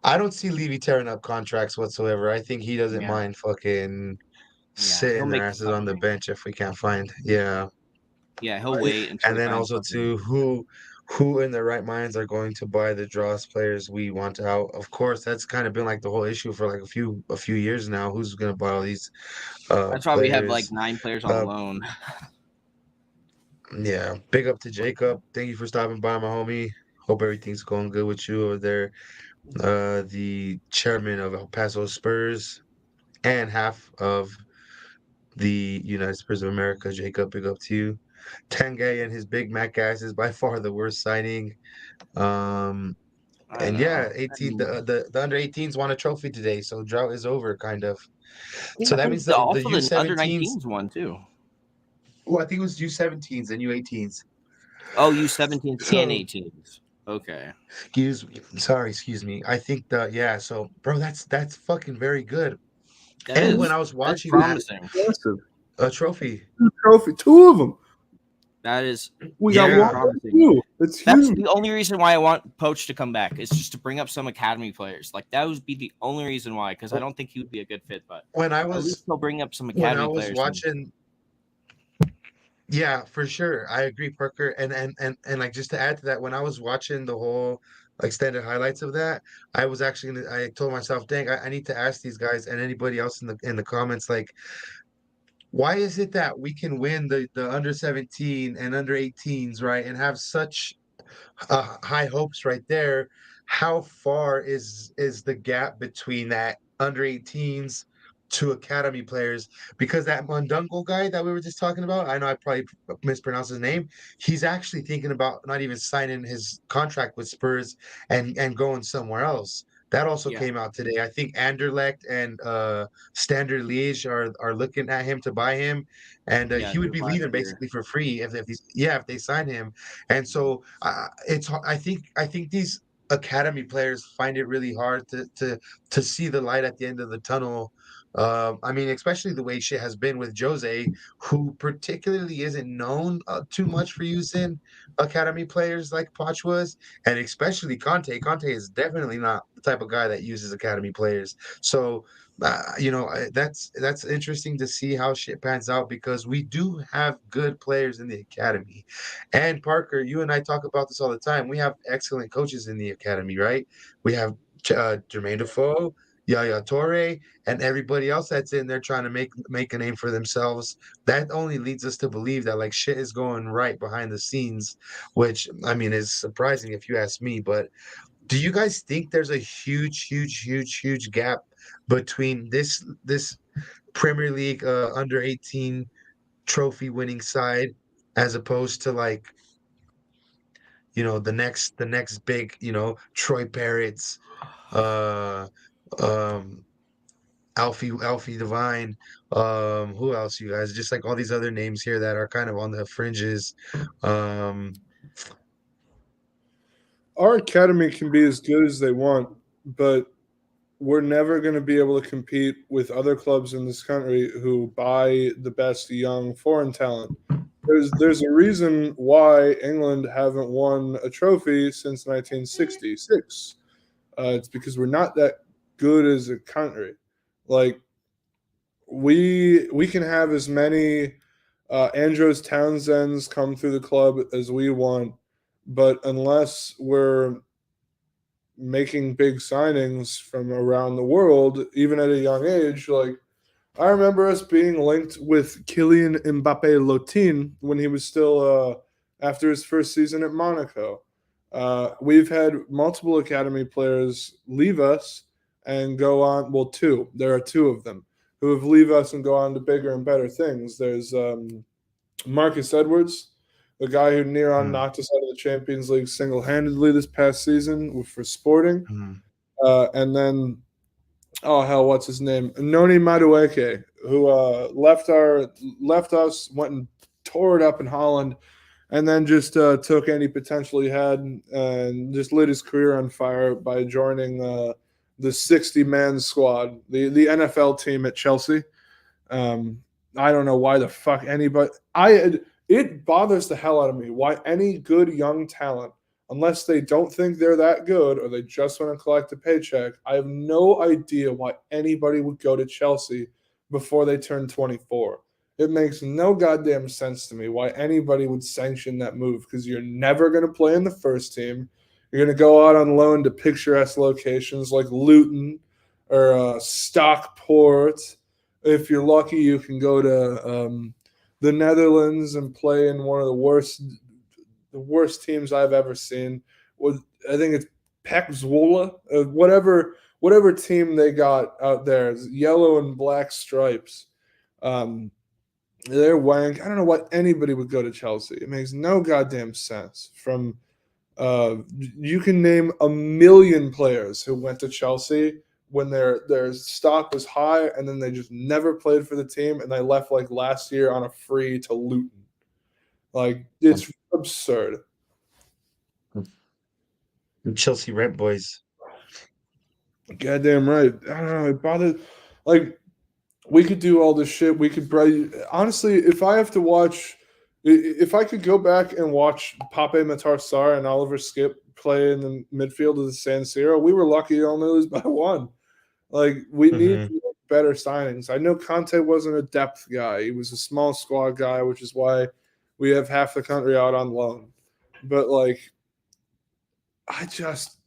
I don't see Levy tearing up contracts whatsoever. I think he doesn't mind fucking sitting their asses on the bench if we can't find. Yeah, he'll wait. And then also too, who in their right minds are going to buy the draws players we want out? Of course, that's kind of been like the whole issue for like a few years now. Who's going to buy all these? That's why we have like 9 players on loan. Yeah, big up to Jacob. Thank you for stopping by, my homie. Hope everything's going good with you over there. The chairman of El Paso Spurs and half of the United Spurs of America, Jacob. Big up to you. Tangay and his Big Mac ass is by far the worst signing. And yeah, 18 the under 18s won a trophy today, so drought is over, kind of. So that means the U17s under 19s won too. Well, I think it was U17s and U18s. Oh, U17s and 18s. Okay. Excuse me. I think so bro, that's fucking very good. When I was watching a trophy. 2 of them. That is we got one. That's the only reason why I want Poach to come back is just to bring up some academy players. Like that would be the only reason why, because I don't think he would be a good fit. But when I was still bring up some academy players. Watching. Yeah, for sure. I agree, Parker. And like just to add to that, when I was watching the whole extended highlights of that, I was actually I told myself, dang, I need to ask these guys and anybody else in the comments, like, why is it that we can win the under 17 and under 18s, right, and have such high hopes right there, how far is the gap between that under 18s to academy players? Because that Mundungo guy that we were just talking about, I know I probably mispronounced his name. He's actually thinking about not even signing his contract with Spurs and going somewhere else. That also Yeah. came out today. I think Anderlecht and Standard Liège are looking at him to buy him, and Yeah, he would new be last leaving year. basically for free if they sign him. And so it's I think these academy players find it really hard to see the light at the end of the tunnel. I mean, especially the way shit has been with Jose, who particularly isn't known too much for using academy players like Poch was, and especially Conte. Conte is definitely not the type of guy that uses academy players. So, that's interesting to see how shit pans out because we do have good players in the academy. And Parker, you and I talk about this all the time. We have excellent coaches in the academy, right? We have Jermaine Defoe, Yaya Torre, and everybody else that's in there trying to make a name for themselves. That only leads us to believe that like shit is going right behind the scenes, which I mean is surprising if you ask me. But do you guys think there's a huge gap between this Premier League under 18 trophy winning side as opposed to like the next big, Troy Parrots, uh um Alfie Divine, who else you guys? Just like all these other names here that are kind of on the fringes. Um Our academy can be as good as they want, but we're never going to be able to compete with other clubs in this country who buy the best young foreign talent. There's a reason why England haven't won a trophy since 1966. It's because we're not that good as a country. Like we can have as many Andros Townsends come through the club as we want, but unless we're making big signings from around the world, even at a young age. Like I remember us being linked with Kylian Mbappe Lotin when he was still after his first season at Monaco. We've had multiple academy players leave us and go on. Well, two. There are two of them who have leave us and go on to bigger and better things. There's Marcus Edwards, the guy who near on hmm, knocked us out of the Champions League single handedly this past season for Sporting. hmm, And then, oh hell, what's his name? Noni Madueke, who left us, went and tore it up in Holland, and then just took any potential he had and just lit his career on fire by joining the 60-man squad, the NFL team at Chelsea. Um, I don't know why the fuck anybody. It bothers the hell out of me why any good young talent, unless they don't think they're that good or they just want to collect a paycheck, I have no idea why anybody would go to Chelsea before they turn 24. It makes no goddamn sense to me why anybody would sanction that move because you're never going to play in the first team. You're going to go out on loan to picturesque locations like Luton or Stockport. If you're lucky, you can go to the Netherlands and play in one of the worst teams I've ever seen. I think it's Pek Zwolle, whatever team they got out there, it's yellow and black stripes. Um, they're wank. I don't know why anybody would go to Chelsea. It makes no goddamn sense. You can name a million players who went to Chelsea when their stock was high, and then they just never played for the team, and they left like last year on a free to Luton. Like it's absurd. Chelsea Red Boys. Goddamn right. I don't know. It bothered. Like we could do all this shit. We could probably honestly, if I could go back and watch Pape Matar Sarr and Oliver Skip play in the midfield of the San Siro, we were lucky to only lose by one. Like we need Hmm. to make better signings. I know Conte wasn't a depth guy; he was a small squad guy, which is why we have half the country out on loan. But like, I just,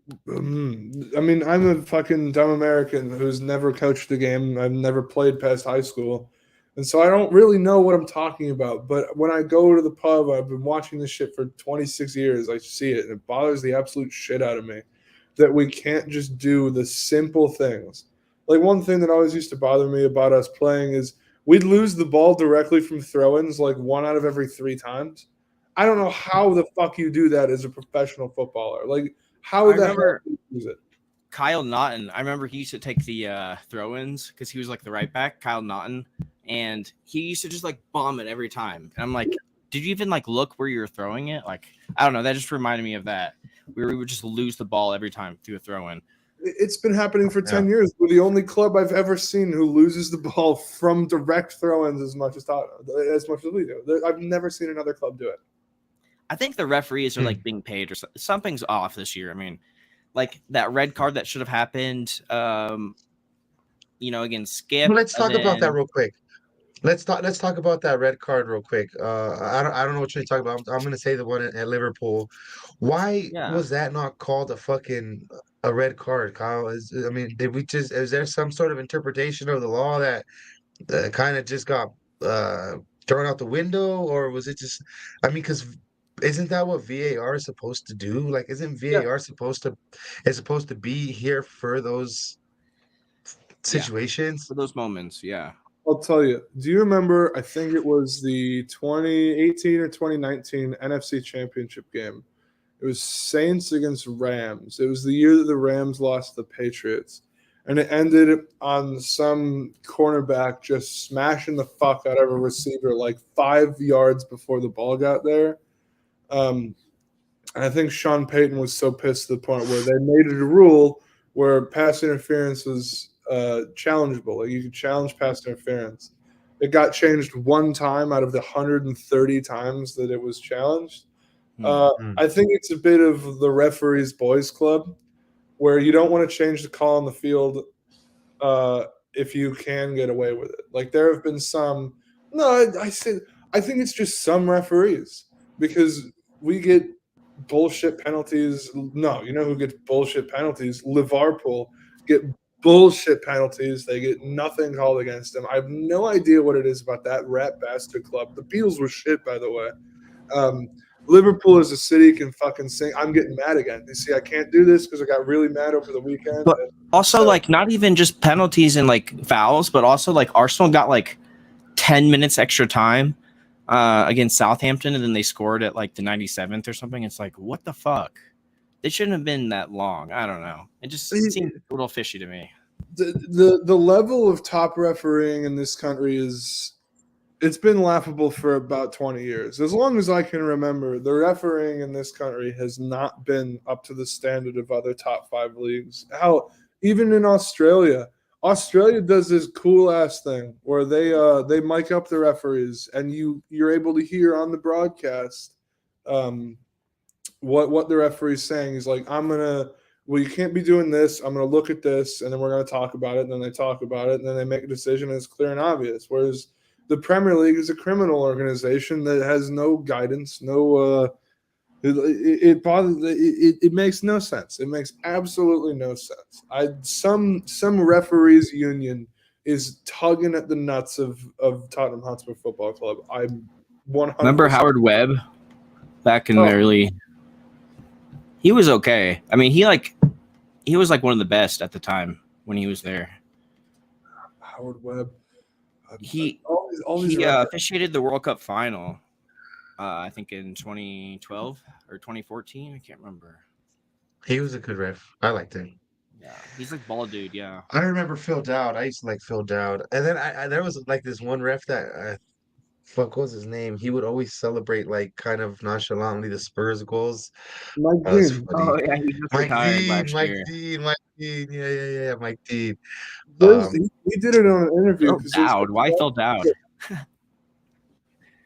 I mean, I'm a fucking dumb American who's never coached a game. I've never played past high school. And so I don't really know what I'm talking about. But when I go to the pub, I've been watching this shit for 26 years. I see it, and it bothers the absolute shit out of me that we can't just do the simple things. Like, one thing that always used to bother me about us playing is we'd lose the ball directly from throw-ins like 1 out of every 3 times. I don't know how the fuck you do that as a professional footballer. Like, how the hell do you use it? Kyle Naughton, I remember he used to take the throw-ins because he was like the right back, Kyle Naughton, and he used to just like bomb it every time. And I'm like, did you even like look where you were throwing it? Like, I don't know. That just reminded me of that. We would just lose the ball every time through a throw-in. It's been happening for 10 years. We're the only club I've ever seen who loses the ball from direct throw-ins as much as we do. I've never seen another club do it. I think the referees are like being paid or something's off this year. I mean, like that red card that should have happened, against Skip. Well, let's talk about that real quick. Let's talk about that red card real quick. I don't know what you're talking about. I'm gonna say the one at Liverpool. Why was that not called a red card, Kyle? Is there some sort of interpretation of the law that kind of just got thrown out the window, or was it just? I mean, because isn't that what VAR is supposed to do? Like, isn't VAR supposed to be here for those situations, for those moments? Yeah. I'll tell you. Do you remember? I think it was the 2018 or 2019 NFC Championship game. It was Saints against Rams. It was the year that the Rams lost the Patriots. And it ended on some cornerback just smashing the fuck out of a receiver like 5 yards before the ball got there. I think Sean Payton was so pissed to the point where they made it a rule where pass interference was challengeable. Like, you could challenge pass interference. It got changed 1 time out of the 130 times that it was challenged. I think it's a bit of the referee's boys club where you don't want to change the call on the field if you can get away with it. Like, there have been some – no, I think it's just some referees because we get bullshit penalties. No, you know who gets bullshit penalties? Liverpool get bullshit penalties. They get nothing called against them. I have no idea what it is about that rat bastard club. The Beatles were shit, by the way. Liverpool as a city can fucking sing. I'm getting mad again. You see, I can't do this because I got really mad over the weekend. But also, like, not even just penalties and like fouls, but also like Arsenal got like 10 minutes extra time against Southampton, and then they scored at like the 97th or something. It's like, what the fuck? They shouldn't have been that long. I don't know. It just seemed a little fishy to me. The level of top refereeing in this country it's been laughable for about 20 years. As long as I can remember, the refereeing in this country has not been up to the standard of other top 5 leagues. Hell, even in Australia does this cool ass thing where they mic up the referees and you're able to hear on the broadcast what the referee's saying. He's like, you can't be doing this. I'm going to look at this, and then we're going to talk about it. And then they talk about it, and then they make a decision, and it's clear and obvious. Whereas the Premier League is a criminal organization that has no guidance, it makes no sense. It makes absolutely no sense. Some referees union is tugging at the nuts of Tottenham Hotspur Football Club. I'm 100%. Remember Howard Webb back in the early. He was okay. I mean, he was like one of the best at the time when he was there. Howard Webb. He officiated the World Cup final, I think in 2012 or 2014. I can't remember. He was a good ref. I liked him. Yeah, he's like bald dude. Yeah, I remember Phil Dowd. I used to like Phil Dowd. And then there was like this one ref that what was his name? He would always celebrate like kind of nonchalantly the Spurs goals. Mike Dean. Oh yeah, he just retired last year. Mike Dean. Yeah, Mike Dean. He did it on an interview. Phil Dowd. Why Phil Dowd?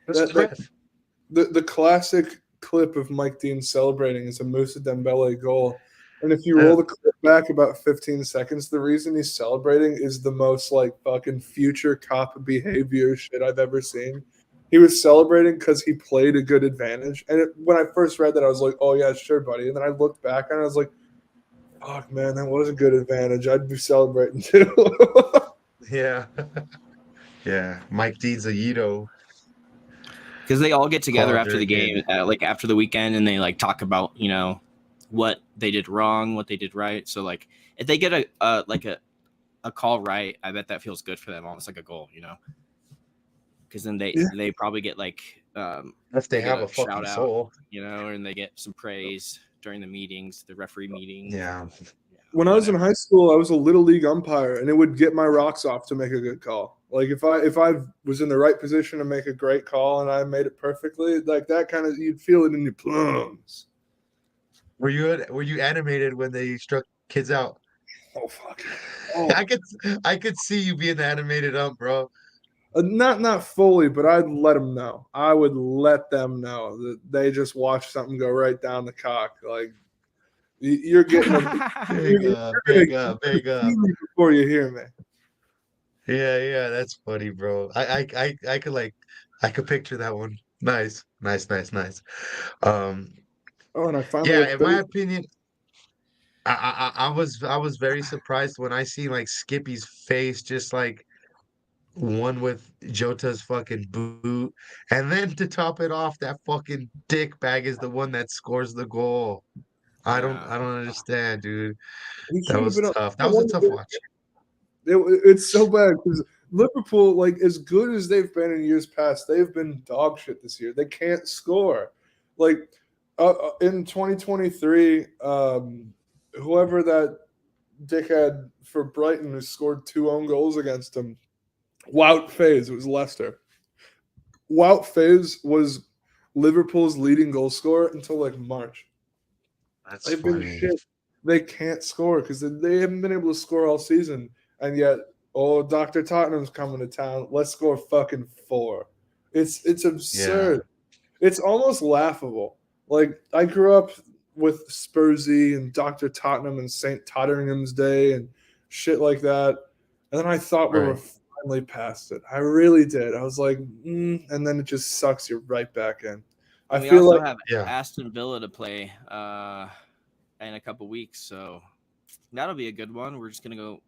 The classic clip of Mike Dean celebrating is a Moussa Dembele goal. And if you roll the clip back about 15 seconds, the reason he's celebrating is the most like fucking future cop behavior shit I've ever seen. He was celebrating because he played a good advantage. And when I first read that, I was like, oh, yeah, sure, buddy. And then I looked back and I was like, fuck, man, that was a good advantage. I'd be celebrating too. Yeah. Yeah, Mike Dean's a Yito. Because they all get together Calder after the game, again. like after the weekend, and they like talk about what they did wrong, what they did right. So like if they get a call right, I bet that feels good for them, almost like a goal, because then they probably get like If they get have a shout fucking out, soul. and they get some praise during the meetings, the referee meetings. Yeah. When I was in high school, I was a little league umpire, and it would get my rocks off to make a good call. Like if I was in the right position to make a great call and I made it perfectly, like that kind of, you'd feel it in your plums. Were you animated when they struck kids out? Oh fuck! Oh. I could see you being the animated ump, bro. Not fully, but I'd let them know. I would let them know that they just watched something go right down the cock. Like you're getting Big up. before you hear me. Yeah, that's funny, bro. I could picture that one. Nice. Oh, and I finally Yeah, in my opinion, I was very surprised when I see like Skippy's face, just like one with Jota's fucking boot, and then to top it off, that fucking dick bag is the one that scores the goal. I don't understand, dude. That was tough. That was a tough watch. It's so bad because Liverpool, like as good as they've been in years past, they've been dog shit this year. They can't score. Like in 2023, whoever that dickhead for Brighton who scored 2 own goals against them, Wout Faes, it was Leicester. Wout Faes was Liverpool's leading goal scorer until like March. They've been shit. They can't score because they haven't been able to score all season. And yet, Dr. Tottenham's coming to town. Let's score fucking 4. It's absurd. Yeah. It's almost laughable. Like, I grew up with Spursy and Dr. Tottenham and St. Tottenham's Day and shit like that. And then I thought we were finally past it. I really did. I was like, and then it just sucks you right back in. I feel like have Aston Villa to play in a couple weeks, so that'll be a good one. We're just gonna go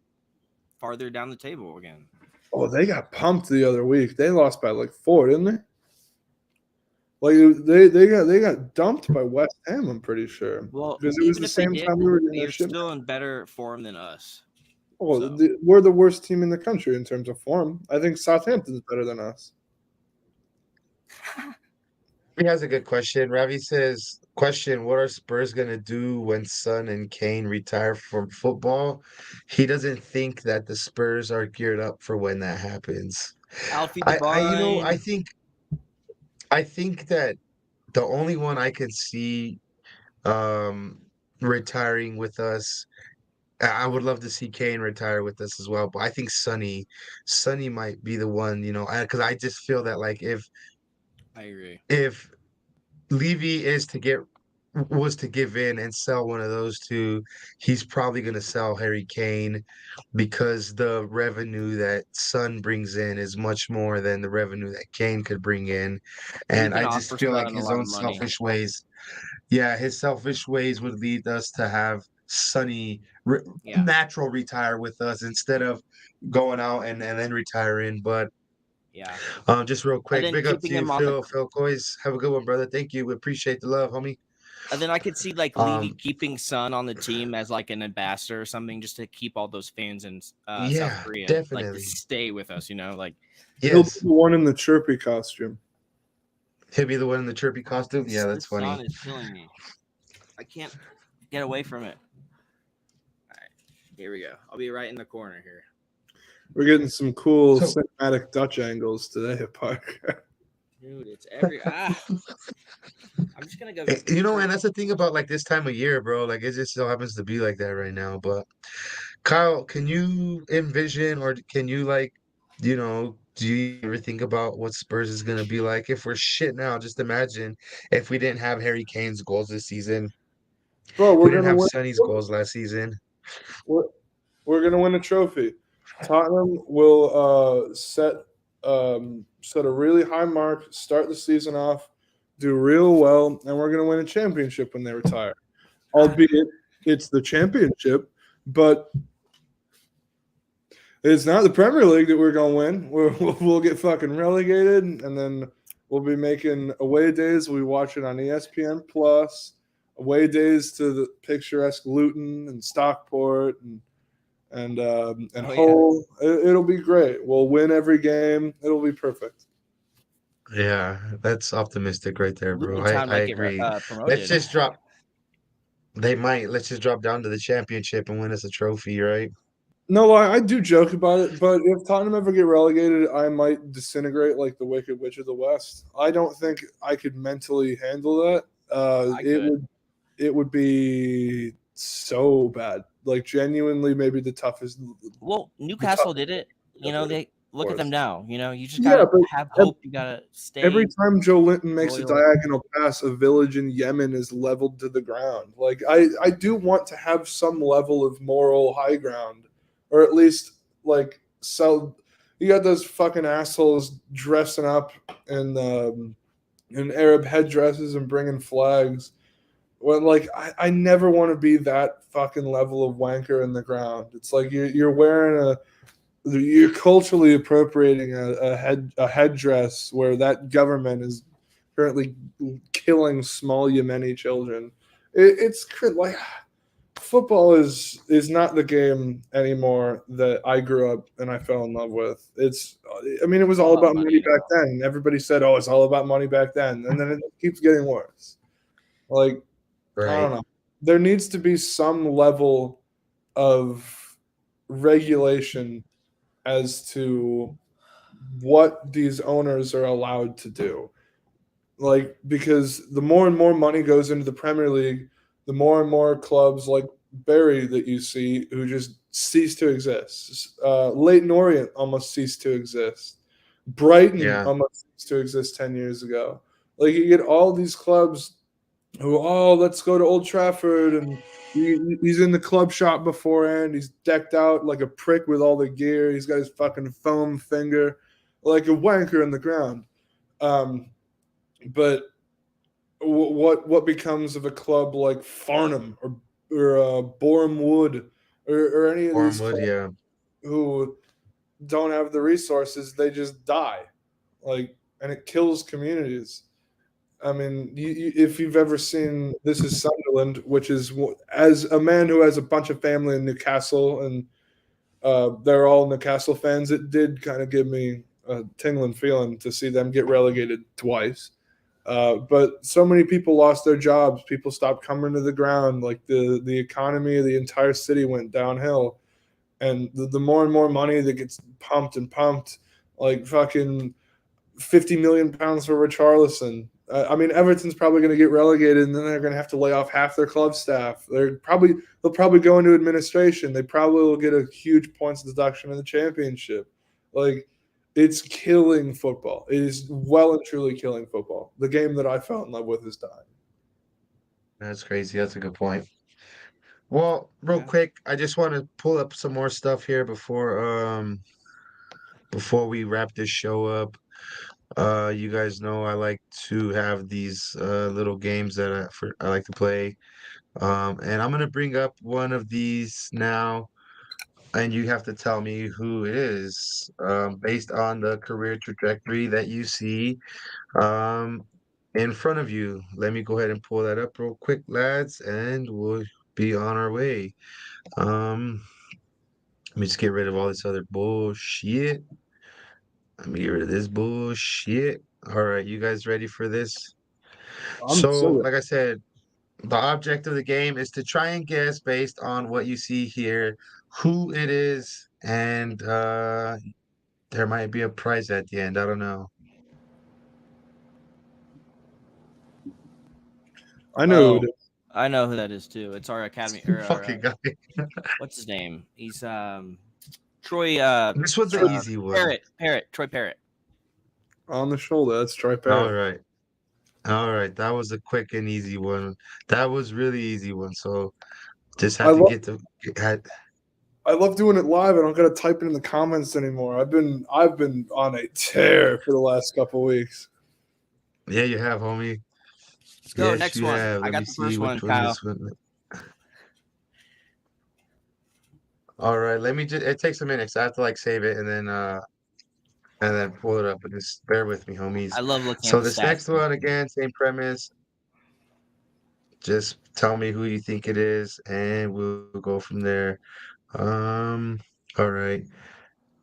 farther down the table again. Oh, they got pumped the other week. They lost by like 4, didn't they? Like they got dumped by West Ham. I'm pretty sure. Well, because it was the same time we were doing they're still in better form than us. Well, we're the worst team in the country in terms of form. I think Southampton's better than us. He has a good question. Ravi says, question, what are Spurs going to do when Son and Kane retire from football? He doesn't think that the Spurs are geared up for when that happens. Alfie Devine. I think that the only one I can see retiring with us, I would love to see Kane retire with us as well, but I think Sonny might be the one, because I just feel that like I agree. If Levy was to give in and sell one of those two, he's probably going to sell Harry Kane because the revenue that Son brings in is much more than the revenue that Kane could bring in. And I just feel like his own selfish ways. Yeah, his selfish ways would lead us to have Sonny natural retire with us instead of going out and then retiring. But yeah. Just real quick, big up to you, Phil COYS. Have a good one, brother. Thank you. We appreciate the love, homie. And then I could see like Levy keeping Son on the team as like an ambassador or something, just to keep all those fans in South Korea, definitely, like to stay with us. Like he'll be the one in the chirpy costume. He'll be the one in the chirpy costume. Yeah, that's funny. Sun is killing me. I can't get away from it. All right, here we go. I'll be right in the corner here. We're getting some cool cinematic Dutch angles today at Park. Dude, it's I'm just gonna go. And that's the thing about like this time of year, bro. Like it just so happens to be like that right now. But Kyle, can you envision or can you do you ever think about what Spurs is gonna be like if we're shit now? Just imagine if we didn't have Harry Kane's goals this season. Bro, we didn't have Sonny's goals last season. We're gonna win a trophy. Tottenham will set a really high mark, start the season off, do real well, and we're going to win a championship when they retire. Albeit it's the championship, but It's not the Premier League that we're gonna win. We'll get fucking relegated, and then we'll be making away days. We watch it on ESPN Plus. Away days to the picturesque Luton and Stockport and Hull. It'll be great. We'll win every game. It'll be perfect. Yeah, that's optimistic right there, bro. Luton Town I might get agree. Let's promoted. just drop. They might. Let's just drop down to the championship and win us a trophy, right? No, I do joke about it, but if Tottenham ever get relegated, I might disintegrate like the Wicked Witch of the West. I don't think I could mentally handle that. It would be so bad. Like genuinely, maybe the toughest. Well, Newcastle did it. You know, they look at them now. You know, you just Yeah, gotta but have hope. You gotta stay. Every time Joe Linton makes a loyal. diagonal pass, a village in Yemen is leveled to the ground. Like I do want to have some level of moral high ground, or at least like so. You got those fucking assholes dressing up in Arab headdresses and bringing flags. When like I never want to be that fucking level of wanker in the ground. It's like you're wearing you're culturally appropriating a headdress where that government is currently killing small Yemeni children. It's like football is not the game anymore that I grew up and I fell in love with. I mean, it was all about money back then. Everybody said, "Oh, it's all about money back then," and then it keeps getting worse. Like, Right. I don't know. There needs to be some level of regulation as to what these owners are allowed to do. Like, because the more and more money goes into the Premier League, the more and more clubs like Barry that you see who just cease to exist. Leyton Orient almost ceased to exist. Brighton almost ceased to exist 10 years ago. Like, you get all these clubs who, let's go to Old Trafford, and he's in the club shop beforehand. He's decked out like a prick with all the gear. He's got his fucking foam finger, like a wanker in the ground. But what becomes of a club like Farnham or Boreham Wood or any of these clubs who don't have the resources? They just die, and it kills communities. I mean, if you've ever seen This Is Sunderland, which is, as a man who has a bunch of family in Newcastle and they're all Newcastle fans, it did kind of give me a tingling feeling to see them get relegated twice. But so many people lost their jobs. People stopped coming to the ground. Like the economy of the entire city went downhill. And the more and more money that gets pumped, like fucking £50 million for Richarlison. I mean, Everton's probably going to get relegated, and then they're going to have to lay off half their club staff. They'll probably go into administration. They probably will get a huge points deduction in the championship. Like, it's killing football. It is well and truly killing football. The game that I fell in love with is dying. That's crazy. That's a good point. Well, real quick, I just want to pull up some more stuff here before we wrap this show up. You guys know I like to have these little games that I like to play. And I'm gonna bring up one of these now, and you have to tell me who it is, based on the career trajectory that you see in front of you. Let me go ahead and pull that up real quick, lads, and we'll be on our way. Let me just get rid of all this other bullshit. Let me get rid of this bullshit. All right, you guys ready for this? So, like I said, the object of the game is to try and guess based on what you see here who it is, and there might be a prize at the end. I don't know. I know. I know who that is too. It's our academy. Fucking guy. What's his name? He's Troy. This was an easy one. Troy Parrott. On the shoulder. That's Troy Parrott. All right. That was a quick and easy one. That was really easy one. So just have to get to. I love doing it live. I don't got to type it in the comments anymore. I've been on a tear for the last couple of weeks. Yeah, you have, homie. Let's go. Next one. I got the first one, Kyle. All right, let me just. It takes a minute, so I have to like save it and then pull it up. But just bear with me, homies. I love looking So at the this stats. next one again, same premise. Just tell me who you think it is, and we'll go from there. All right.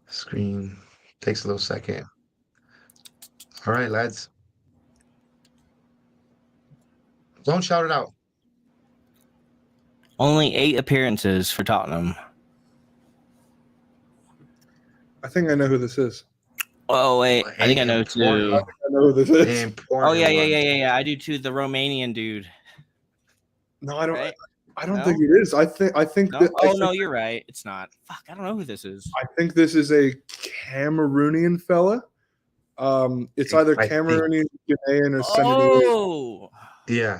Screen takes a little second. All right, lads. Don't shout it out. Only 8 appearances for Tottenham. I think I know who this is. Oh wait, I think I know Important. too. I know who this is. Important Oh yeah. one. I do too. The Romanian dude. No, I don't. Right? I don't No? think it is. I think. No? That, Oh no, you're right. It's not. Fuck, I don't know who this is. I think this is a Cameroonian fella. It's either I think- Cameroonian, Ghanaian, or Senegalese. Oh, Yeah.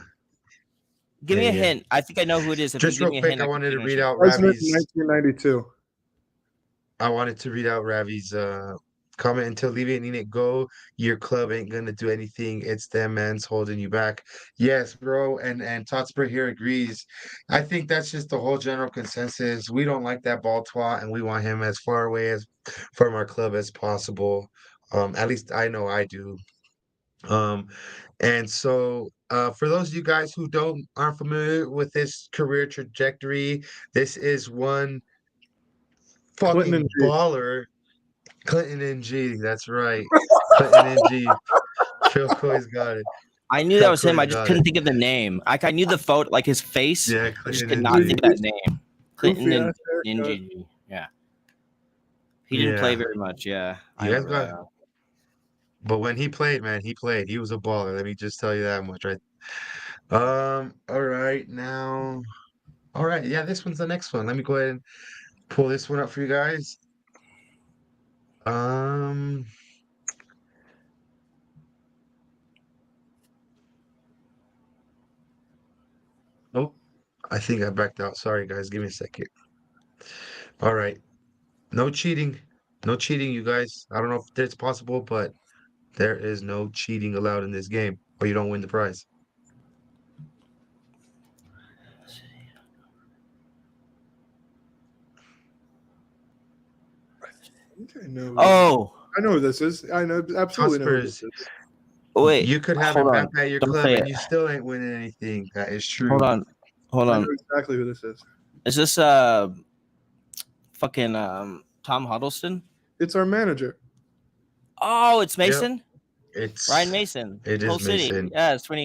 give me a Yeah. hint. I think I know who it is. If Just you give real me a quick, hint, I can wanted to finish read it. out President in Ravi's. 1992. I wanted to read out Ravi's comment. Until leaving it go, your club ain't gonna do anything. It's them man's holding you back. Yes, bro, and Totspur here agrees. I think that's just the whole general consensus. We don't like that ball twat, and we want him as far away as from our club as possible. At least I know I do. And so for those of you guys who aren't familiar with this career trajectory, this is one Clinton fucking and G. baller. Clinton NG, that's right. Clinton NG. Phil Coy's got it. I knew that was him. I just Got couldn't it. think of the name. I knew the photo, like his face. Yeah, I just Clinton could not NG. think of that name. Clinton Goofy and ass haircut. Ninja. Yeah. He didn't play very much. Yeah. I You guys remember got- that. But when he played, man, he played. He was a baller. Let me just tell you that much, right? All right, now. All right, yeah, this one's the next one. Let me go ahead and pull this one up for you guys. Nope. I think I backed out. Sorry, guys. Give me a second. All right. No cheating. No cheating, you guys. I don't know if it's possible, but there is no cheating allowed in this game, or you don't win the prize. I think I know. Oh, I know who this is. I know absolutely know who this Hotspurs. is. wait. You could have hold him on. back at your Don't club say and it. you still ain't winning anything. That is true. Hold on. Hold I on. know exactly who this is. Is this fucking Tom Huddleston? It's our manager. Oh, it's Mason. It's Ryan Mason. It is Hull City. Mason. Yeah, it's when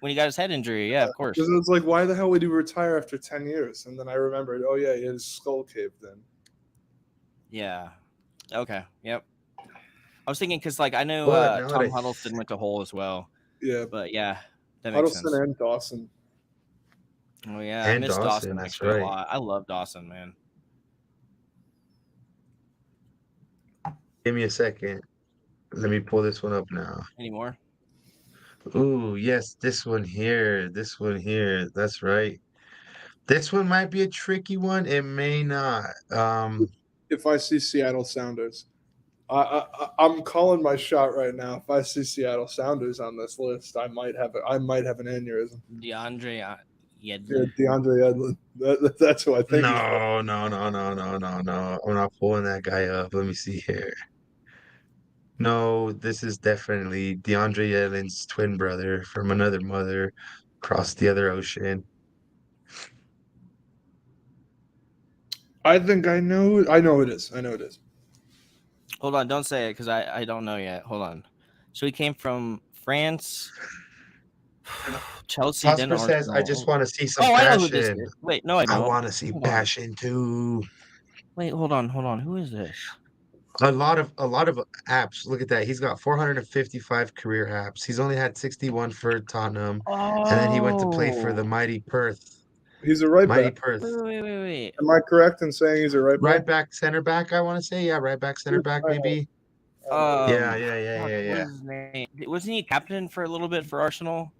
he got his head injury. Yeah, of course. Because it's like, why the hell would he retire after 10 years? And then I remembered, oh yeah, he had his skull caved in. Yeah. Okay. Yep. I was thinking because like I know But now Tom that I- Huddleston went to Hull as well, Yeah, but yeah, that makes Huddleston sense. and Dawson. Oh yeah, I And miss Dawson, Dawson that's actually right. a lot. I love Dawson, man. Give me a second. Let me pull this one up now. Anymore? Ooh, yes, this one here. This one here. That's right. This one might be a tricky one. It may not. If I see Seattle Sounders, I'm calling my shot right now. If I see Seattle Sounders on this list, I might have an aneurysm. DeAndre Yeah, Yedlin. DeAndre Edlin. That's who I think. No. I'm not pulling that guy up. Let me see here. No, this is definitely DeAndre Yedlin's twin brother from another mother across the other ocean. I think I know. I know it is. I know it is. Hold on, don't say it because I don't know yet. Hold on. So he came from France, Chelsea, then Prosper says, I Arsenal. just want to see some Oh, I know who this passion. is. Wait, no, I I don't. want to see Hold on. passion too. Wait, hold on. Who is this? A lot of apps. Look at that. He's got 455 career apps. He's only had 61 for Tottenham, Oh, and then he went to play for the mighty Perth. He's a right Mighty back. Perth. Wait. Am I correct in saying he's a right back? Right back, center back, I want to say. Yeah, right back, center back, maybe. Yeah. What is his name? Wasn't he captain for a little bit for Arsenal?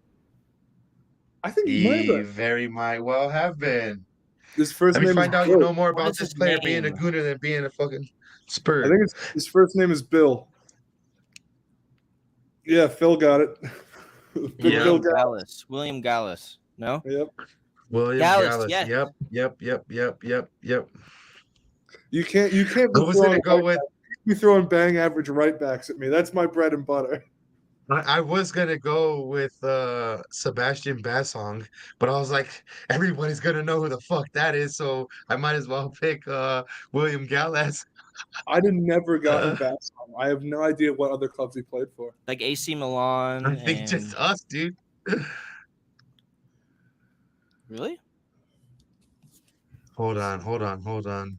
I think he might have He been. very might well have been. His first Let me name find is out Bill. you know more What about is this his player being a name? gooner than being a fucking I Spur. think his first name is Bill. Yeah, Phil got it. Big Yeah. Bill got it. Gallus. William Gallus. No? Yep. William Gallus, Gallus. yes. Yep. You can't be I was gonna go with. throwing bang average right backs at me. That's my bread and butter. I was gonna go with Sebastian Bassong, but I was like, everybody's gonna know who the fuck that is, so I might as well pick William Gallas. I'd have never gotten Bass on. I have no idea what other clubs he played for. Like AC Milan. I think just us, dude. Really? Hold on.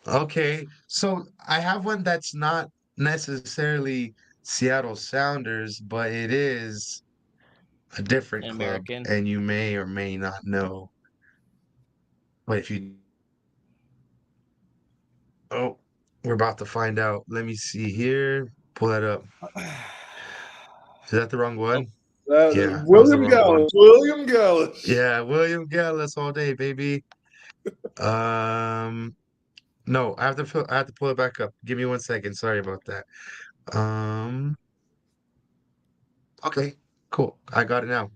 Okay, so I have one that's not necessarily Seattle Sounders, but it is a different club, American. and you may or may not know. But if you, oh, we're about to find out. Let me see here. Pull that up. Is that the wrong one? Yeah, William Gallas. William Gallas. Yeah, William Gallas all day, baby. No, I have to pull it back up. Give me 1 second. Sorry about that. Okay, cool. I got it now.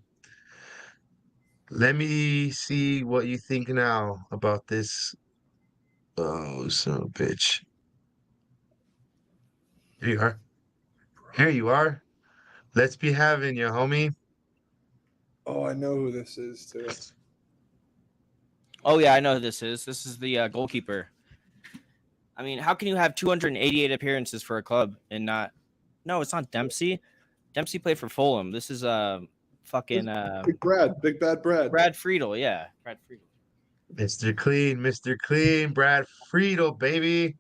Let me see what you think now about this. Oh, son of a bitch. Here you are. Here you are. Let's be having you, homie. Oh, I know who this is too. Oh yeah, I know who this is. This is the goalkeeper. I mean, how can you have 288 appearances for a club and not? No, it's not Dempsey. Dempsey played for Fulham. This is fucking Big Bad Brad. Brad Friedel. Yeah, Brad Friedel. Mr. Clean, Brad Friedel, baby.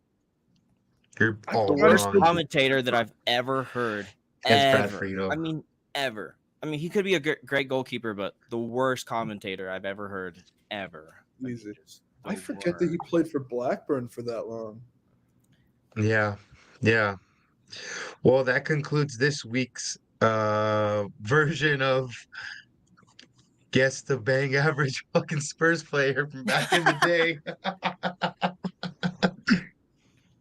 You're all The worst wrong. commentator that I've ever heard. It's Brad Ever. Friedel. I mean, ever. I mean, he could be a great goalkeeper, but the worst commentator I've ever heard, ever. Easy. I forget that he played for Blackburn for that long. Yeah. Well, that concludes this week's version of Guess the Bang Average fucking Spurs player from back in the day.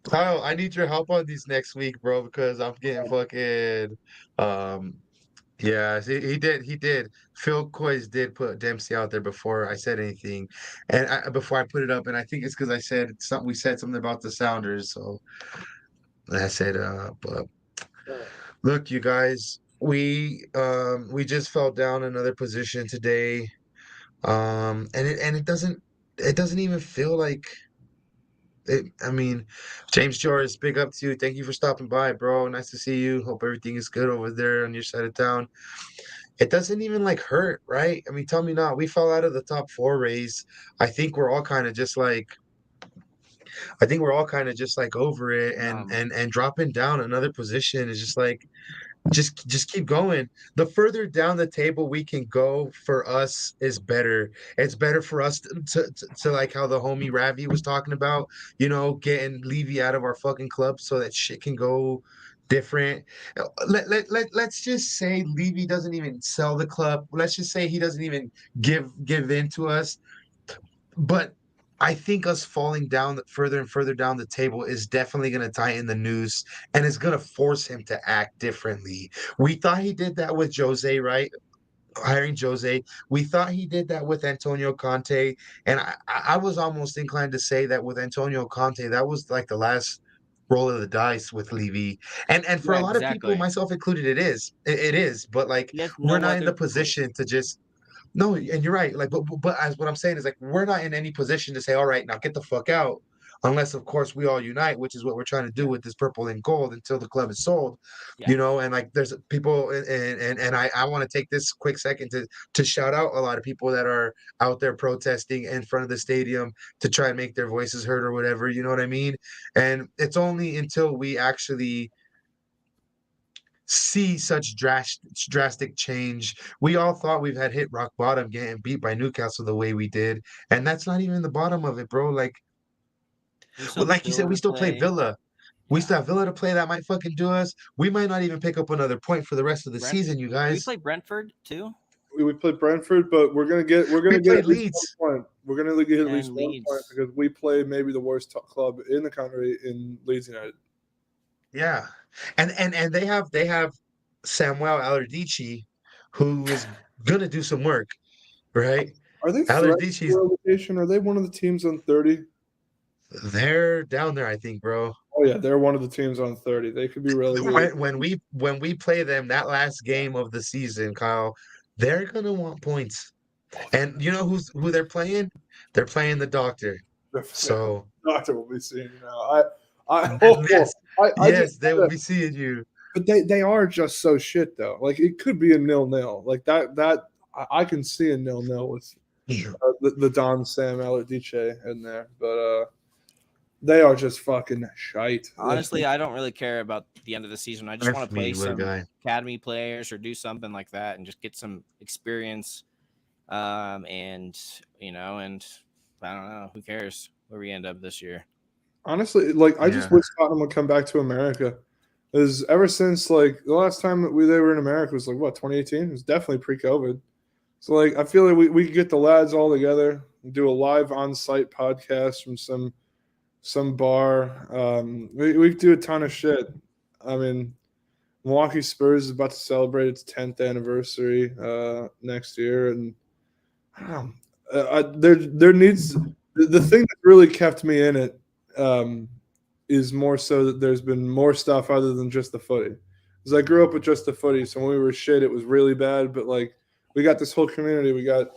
Kyle, I need your help on these next week, bro, because I'm getting fucking yeah, he did. Phil COYS did put Dempsey out there before I said anything, and before I put it up, and I think it's because I said something. We said something about the Sounders, so I said, but look, you guys, we just fell down another position today, and it doesn't even feel like it. I mean, James George, big up to you. Thank you for stopping by, bro. Nice to see you. Hope everything is good over there on your side of town. It doesn't even like hurt, right? I mean, tell me not. We fell out of the top 4 race. I think we're all kind of just like over it, and dropping down another position is just like just keep going. The further down the table we can go for us is better. It's better for us to like how the homie Ravi was talking about, getting Levy out of our fucking club so that shit can go different. Let's just say Levy doesn't even sell the club. Let's just say he doesn't even give in to us. But I think us falling down further and further down the table is definitely going to tighten the noose, and it's going to force him to act differently. We thought he did that with Jose, right? Hiring Jose. We thought he did that with Antonio Conte, and I was almost inclined to say that with Antonio Conte, that was like the last roll of the dice with Levy. And for a lot of people, myself included, it is. It is, but like we're not in the position to just. No, and you're right. Like, but as what I'm saying is like we're not in any position to say, all right, now get the fuck out, unless of course we all unite, which is what we're trying to do with this purple and gold until the club is sold. And like there's people and I want to take this quick second to shout out a lot of people that are out there protesting in front of the stadium to try and make their voices heard or whatever, you know what I mean? And it's only until we actually see such drastic change. We all thought we've had hit rock bottom getting beat by Newcastle the way we did, and that's not even the bottom of it, bro. Like you said, we still play Villa. We still have Villa to play that might fucking do us. We might not even pick up another point for the rest of the season, you guys. We play Brentford too. We played Brentford, but we're gonna get at least 1 point. We're gonna get at least 1 point because we play maybe the worst club in the country in Leeds United. Yeah, and they have Samuel Allardyce, who is gonna do some work, right? Are they relegation? Are they one of the teams on 30? They're down there, I think, bro. Oh yeah, they're one of the teams on 30. They could be really good. When we play them that last game of the season, Kyle, they're gonna want points. And you know who they're playing? They're playing the Doctor. So Doctor will be seeing you now. I yes, they will be seeing you. But they are just so shit though. Like it could be a 0-0. Like that I can see a 0-0 with the Don Sam Aladice in there, but they are just fucking shite. Honestly, I don't really care about the end of the season. I just want to play some academy players or do something like that and just get some experience. And and I don't know, who cares where we end up this year. Honestly, like I just wish Tottenham would come back to America. Because ever since like the last time that they were in America was like 2018? It was definitely pre-COVID. So like I feel like we could get the lads all together and do a live on-site podcast from some bar. We could do a ton of shit. I mean, Milwaukee Spurs is about to celebrate its 10th anniversary next year, and there needs the thing that really kept me in it is more so that there's been more stuff other than just the footy. Because I grew up with just the footy, so when we were shit, it was really bad. But like we got this whole community. We got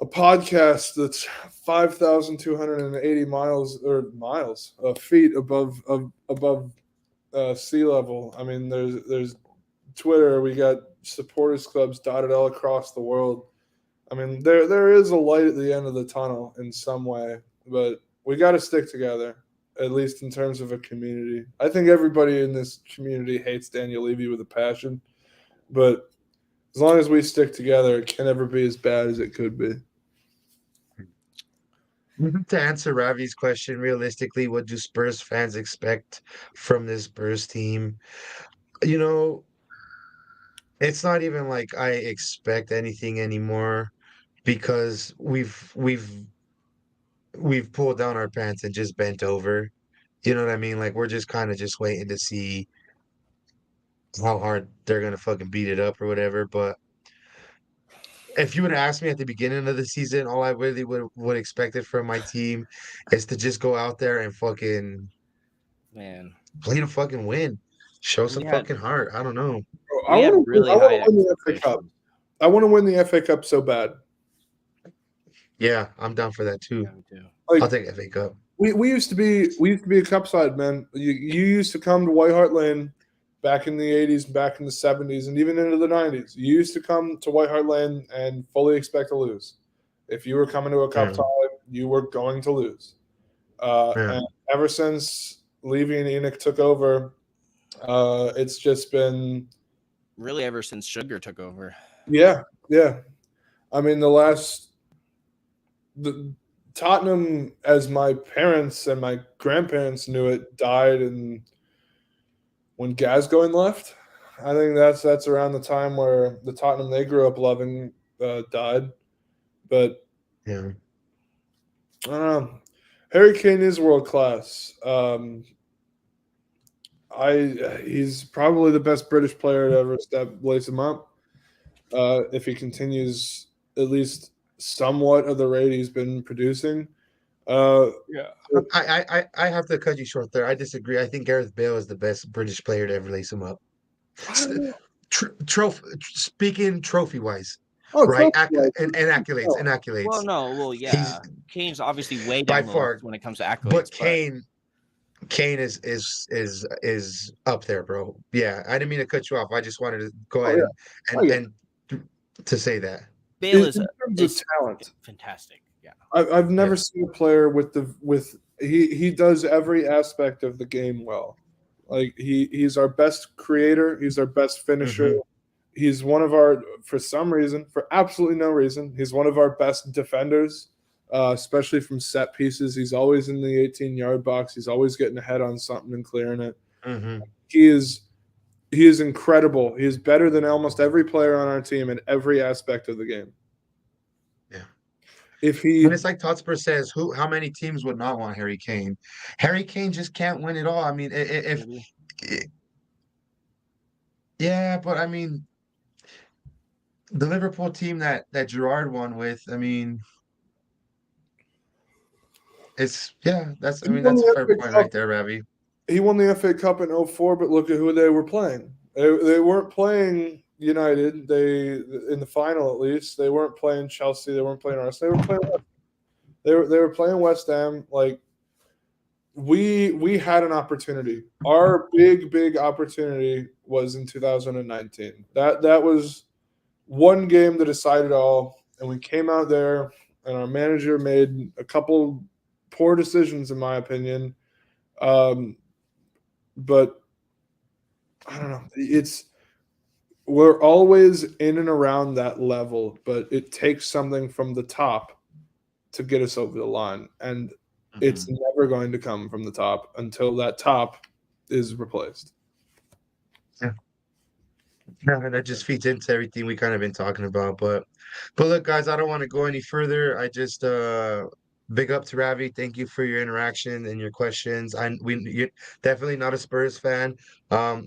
a podcast that's 5,280 feet above sea level. I mean, there's Twitter. We got supporters clubs dotted all across the world. I mean, there is a light at the end of the tunnel in some way, but we got to stick together, at least in terms of a community. I think everybody in this community hates Daniel Levy with a passion, but as long as we stick together, it can never be as bad as it could be. To answer Ravi's question, realistically, what do Spurs fans expect from this Spurs team? You know, it's not even like I expect anything anymore because we've pulled down our pants and just bent over. You know what I mean? Like we're just kind of just waiting to see how hard they're gonna fucking beat it up or whatever. But if you would have asked me at the beginning of the season, all I really would expect it from my team is to just go out there and fucking play to fucking win. Show some fucking heart. I don't know. I want to win the FA Cup. I want to win the FA Cup so bad. Yeah, I'm down for that too. Like, I'll take FA Cup. We used to be a cup side, man. You used to come to White Hart Lane back in the 80s, back in the 70s, and even into the 90s. You used to come to White Hart Lane and fully expect to lose. If you were coming to a cup side, you were going to lose. And ever since Levy and Enoch took over, it's just been really ever since Sugar took over. Yeah. I mean, the Tottenham, as my parents and my grandparents knew it, died when Gascoigne left. I think that's around the time where the Tottenham they grew up loving died. But yeah, I don't know. Harry Kane is world class. He's probably the best British player to ever lace him up. If he continues at least somewhat of the rate he's been producing. I have to cut you short there. I disagree. I think Gareth Bale is the best British player to ever lace him up. Speaking trophy wise. Right, and accolades. Well, yeah. Kane's obviously way down by far when it comes to accolades. But Kane is up there, bro. Yeah, I didn't mean to cut you off. I just wanted to go ahead and to say that Bale is talent, fantastic. Yeah, I've never seen a player with he does every aspect of the game well. Like he's our best creator. He's our best finisher. Mm-hmm. He's one of our, for some reason, for absolutely no reason, he's one of our best defenders, especially from set pieces. He's always in the 18-yard box. He's always getting ahead on something and clearing it. Mm-hmm. He is incredible. He is better than almost every player on our team in every aspect of the game. Yeah. And it's like Totspur says, how many teams would not want Harry Kane? Harry Kane just can't win it all. I mean, yeah, but I mean, the Liverpool team that Gerrard won with, I mean, It's that's I He mean won that's a the fair FA point Cup. right there, Ravi. He won the FA Cup in 04, but look at who they were playing. They weren't playing United. They in the final at least. They weren't playing Chelsea. They weren't playing Arsenal. They were playing. They were playing West Ham. Like we had an opportunity. Our big opportunity was in 2019. That was one game that decided all. And we came out there, and our manager made a couple poor decisions, in my opinion. But I don't know. We're always in and around that level, but it takes something from the top to get us over the line, and it's never going to come from the top until that top is replaced. Yeah, that just feeds into everything we kind of been talking about. But look, guys, I don't want to go any further. I just big up to Ravi. Thank you for your interaction and your questions. You're definitely not a Spurs fan.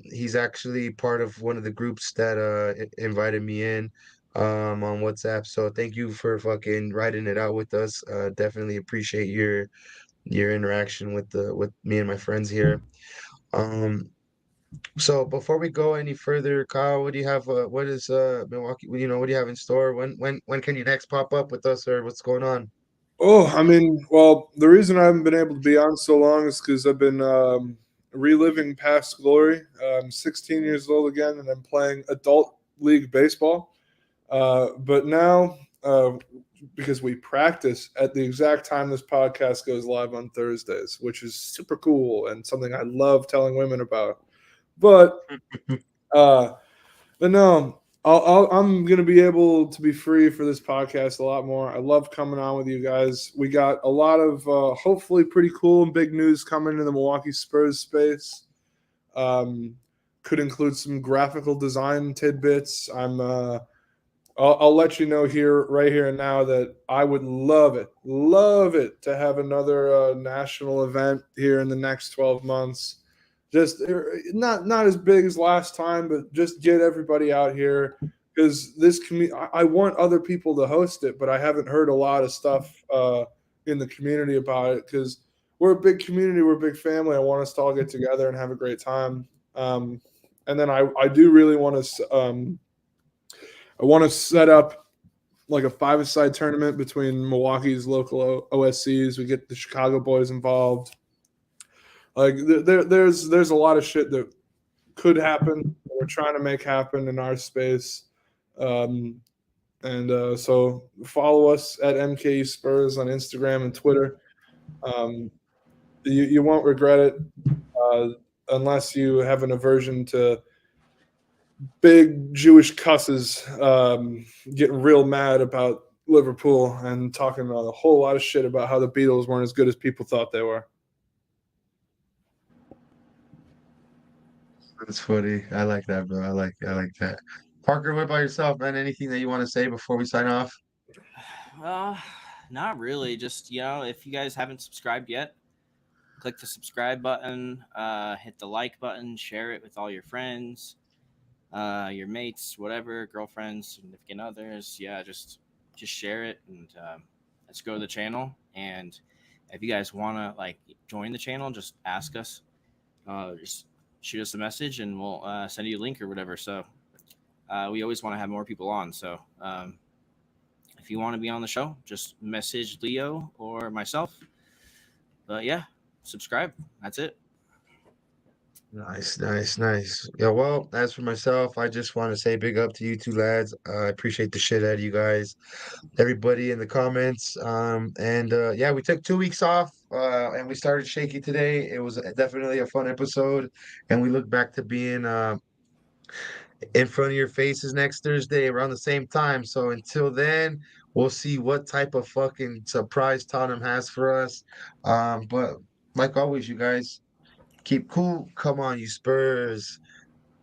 He's actually part of one of the groups that invited me in on WhatsApp. So thank you for fucking writing it out with us. Definitely appreciate your interaction with me and my friends here. Um, so before we go any further, Kyle, what do you have? What is Milwaukee? What do you have in store? When can you next pop up with us, or what's going on? Oh, I mean, well, the reason I haven't been able to be on so long is because I've been reliving past glory. I'm 16 years old again, and I'm playing adult league baseball. But now, because we practice at the exact time this podcast goes live on Thursdays, which is super cool and something I love telling women about. But no, I'm gonna be able to be free for this podcast a lot more. I love coming on with you guys. We got a lot of hopefully pretty cool and big news coming in the Milwaukee Spurs space. Could include some graphical design tidbits. I'll let you know right here and now that I would love it to have another national event here in the next 12 months. Just not as big as last time, but just get everybody out here because I want other people to host it, but I haven't heard a lot of stuff in the community about it because we're a big community, we're a big family. I want us to all get together and have a great time. And then I do really want to. I want to set up like a five-a-side tournament between Milwaukee's local OSCs. We get the Chicago boys involved. Like there's a lot of shit that could happen. We're trying to make happen in our space. So follow us at MKE Spurs on Instagram and Twitter. You won't regret it unless you have an aversion to big Jewish cusses getting real mad about Liverpool and talking about a whole lot of shit about how the Beatles weren't as good as people thought they were. That's funny. I like that, bro. I like that. Parker, what about yourself, man? Anything that you want to say before we sign off? Not really. Just if you guys haven't subscribed yet, click the subscribe button, hit the like button, share it with all your friends, your mates, whatever, girlfriends, significant others. Yeah, just share it and let's go to the channel. And if you guys want to join the channel, just ask us. Just shoot us a message and we'll send you a link or whatever. So we always want to have more people on. So if you want to be on the show, just message Leo or myself. But yeah, subscribe. That's it. Nice. Yeah, well, as for myself, I just want to say big up to you two lads. I appreciate the shit out of you guys, everybody in the comments. Yeah, we took 2 weeks off, and we started shaky today. It was definitely a fun episode, and we look back to being in front of your faces next Thursday around the same time. So until then, we'll see what type of fucking surprise Tottenham has for us. But like always, you guys. Keep cool. Come on, you Spurs.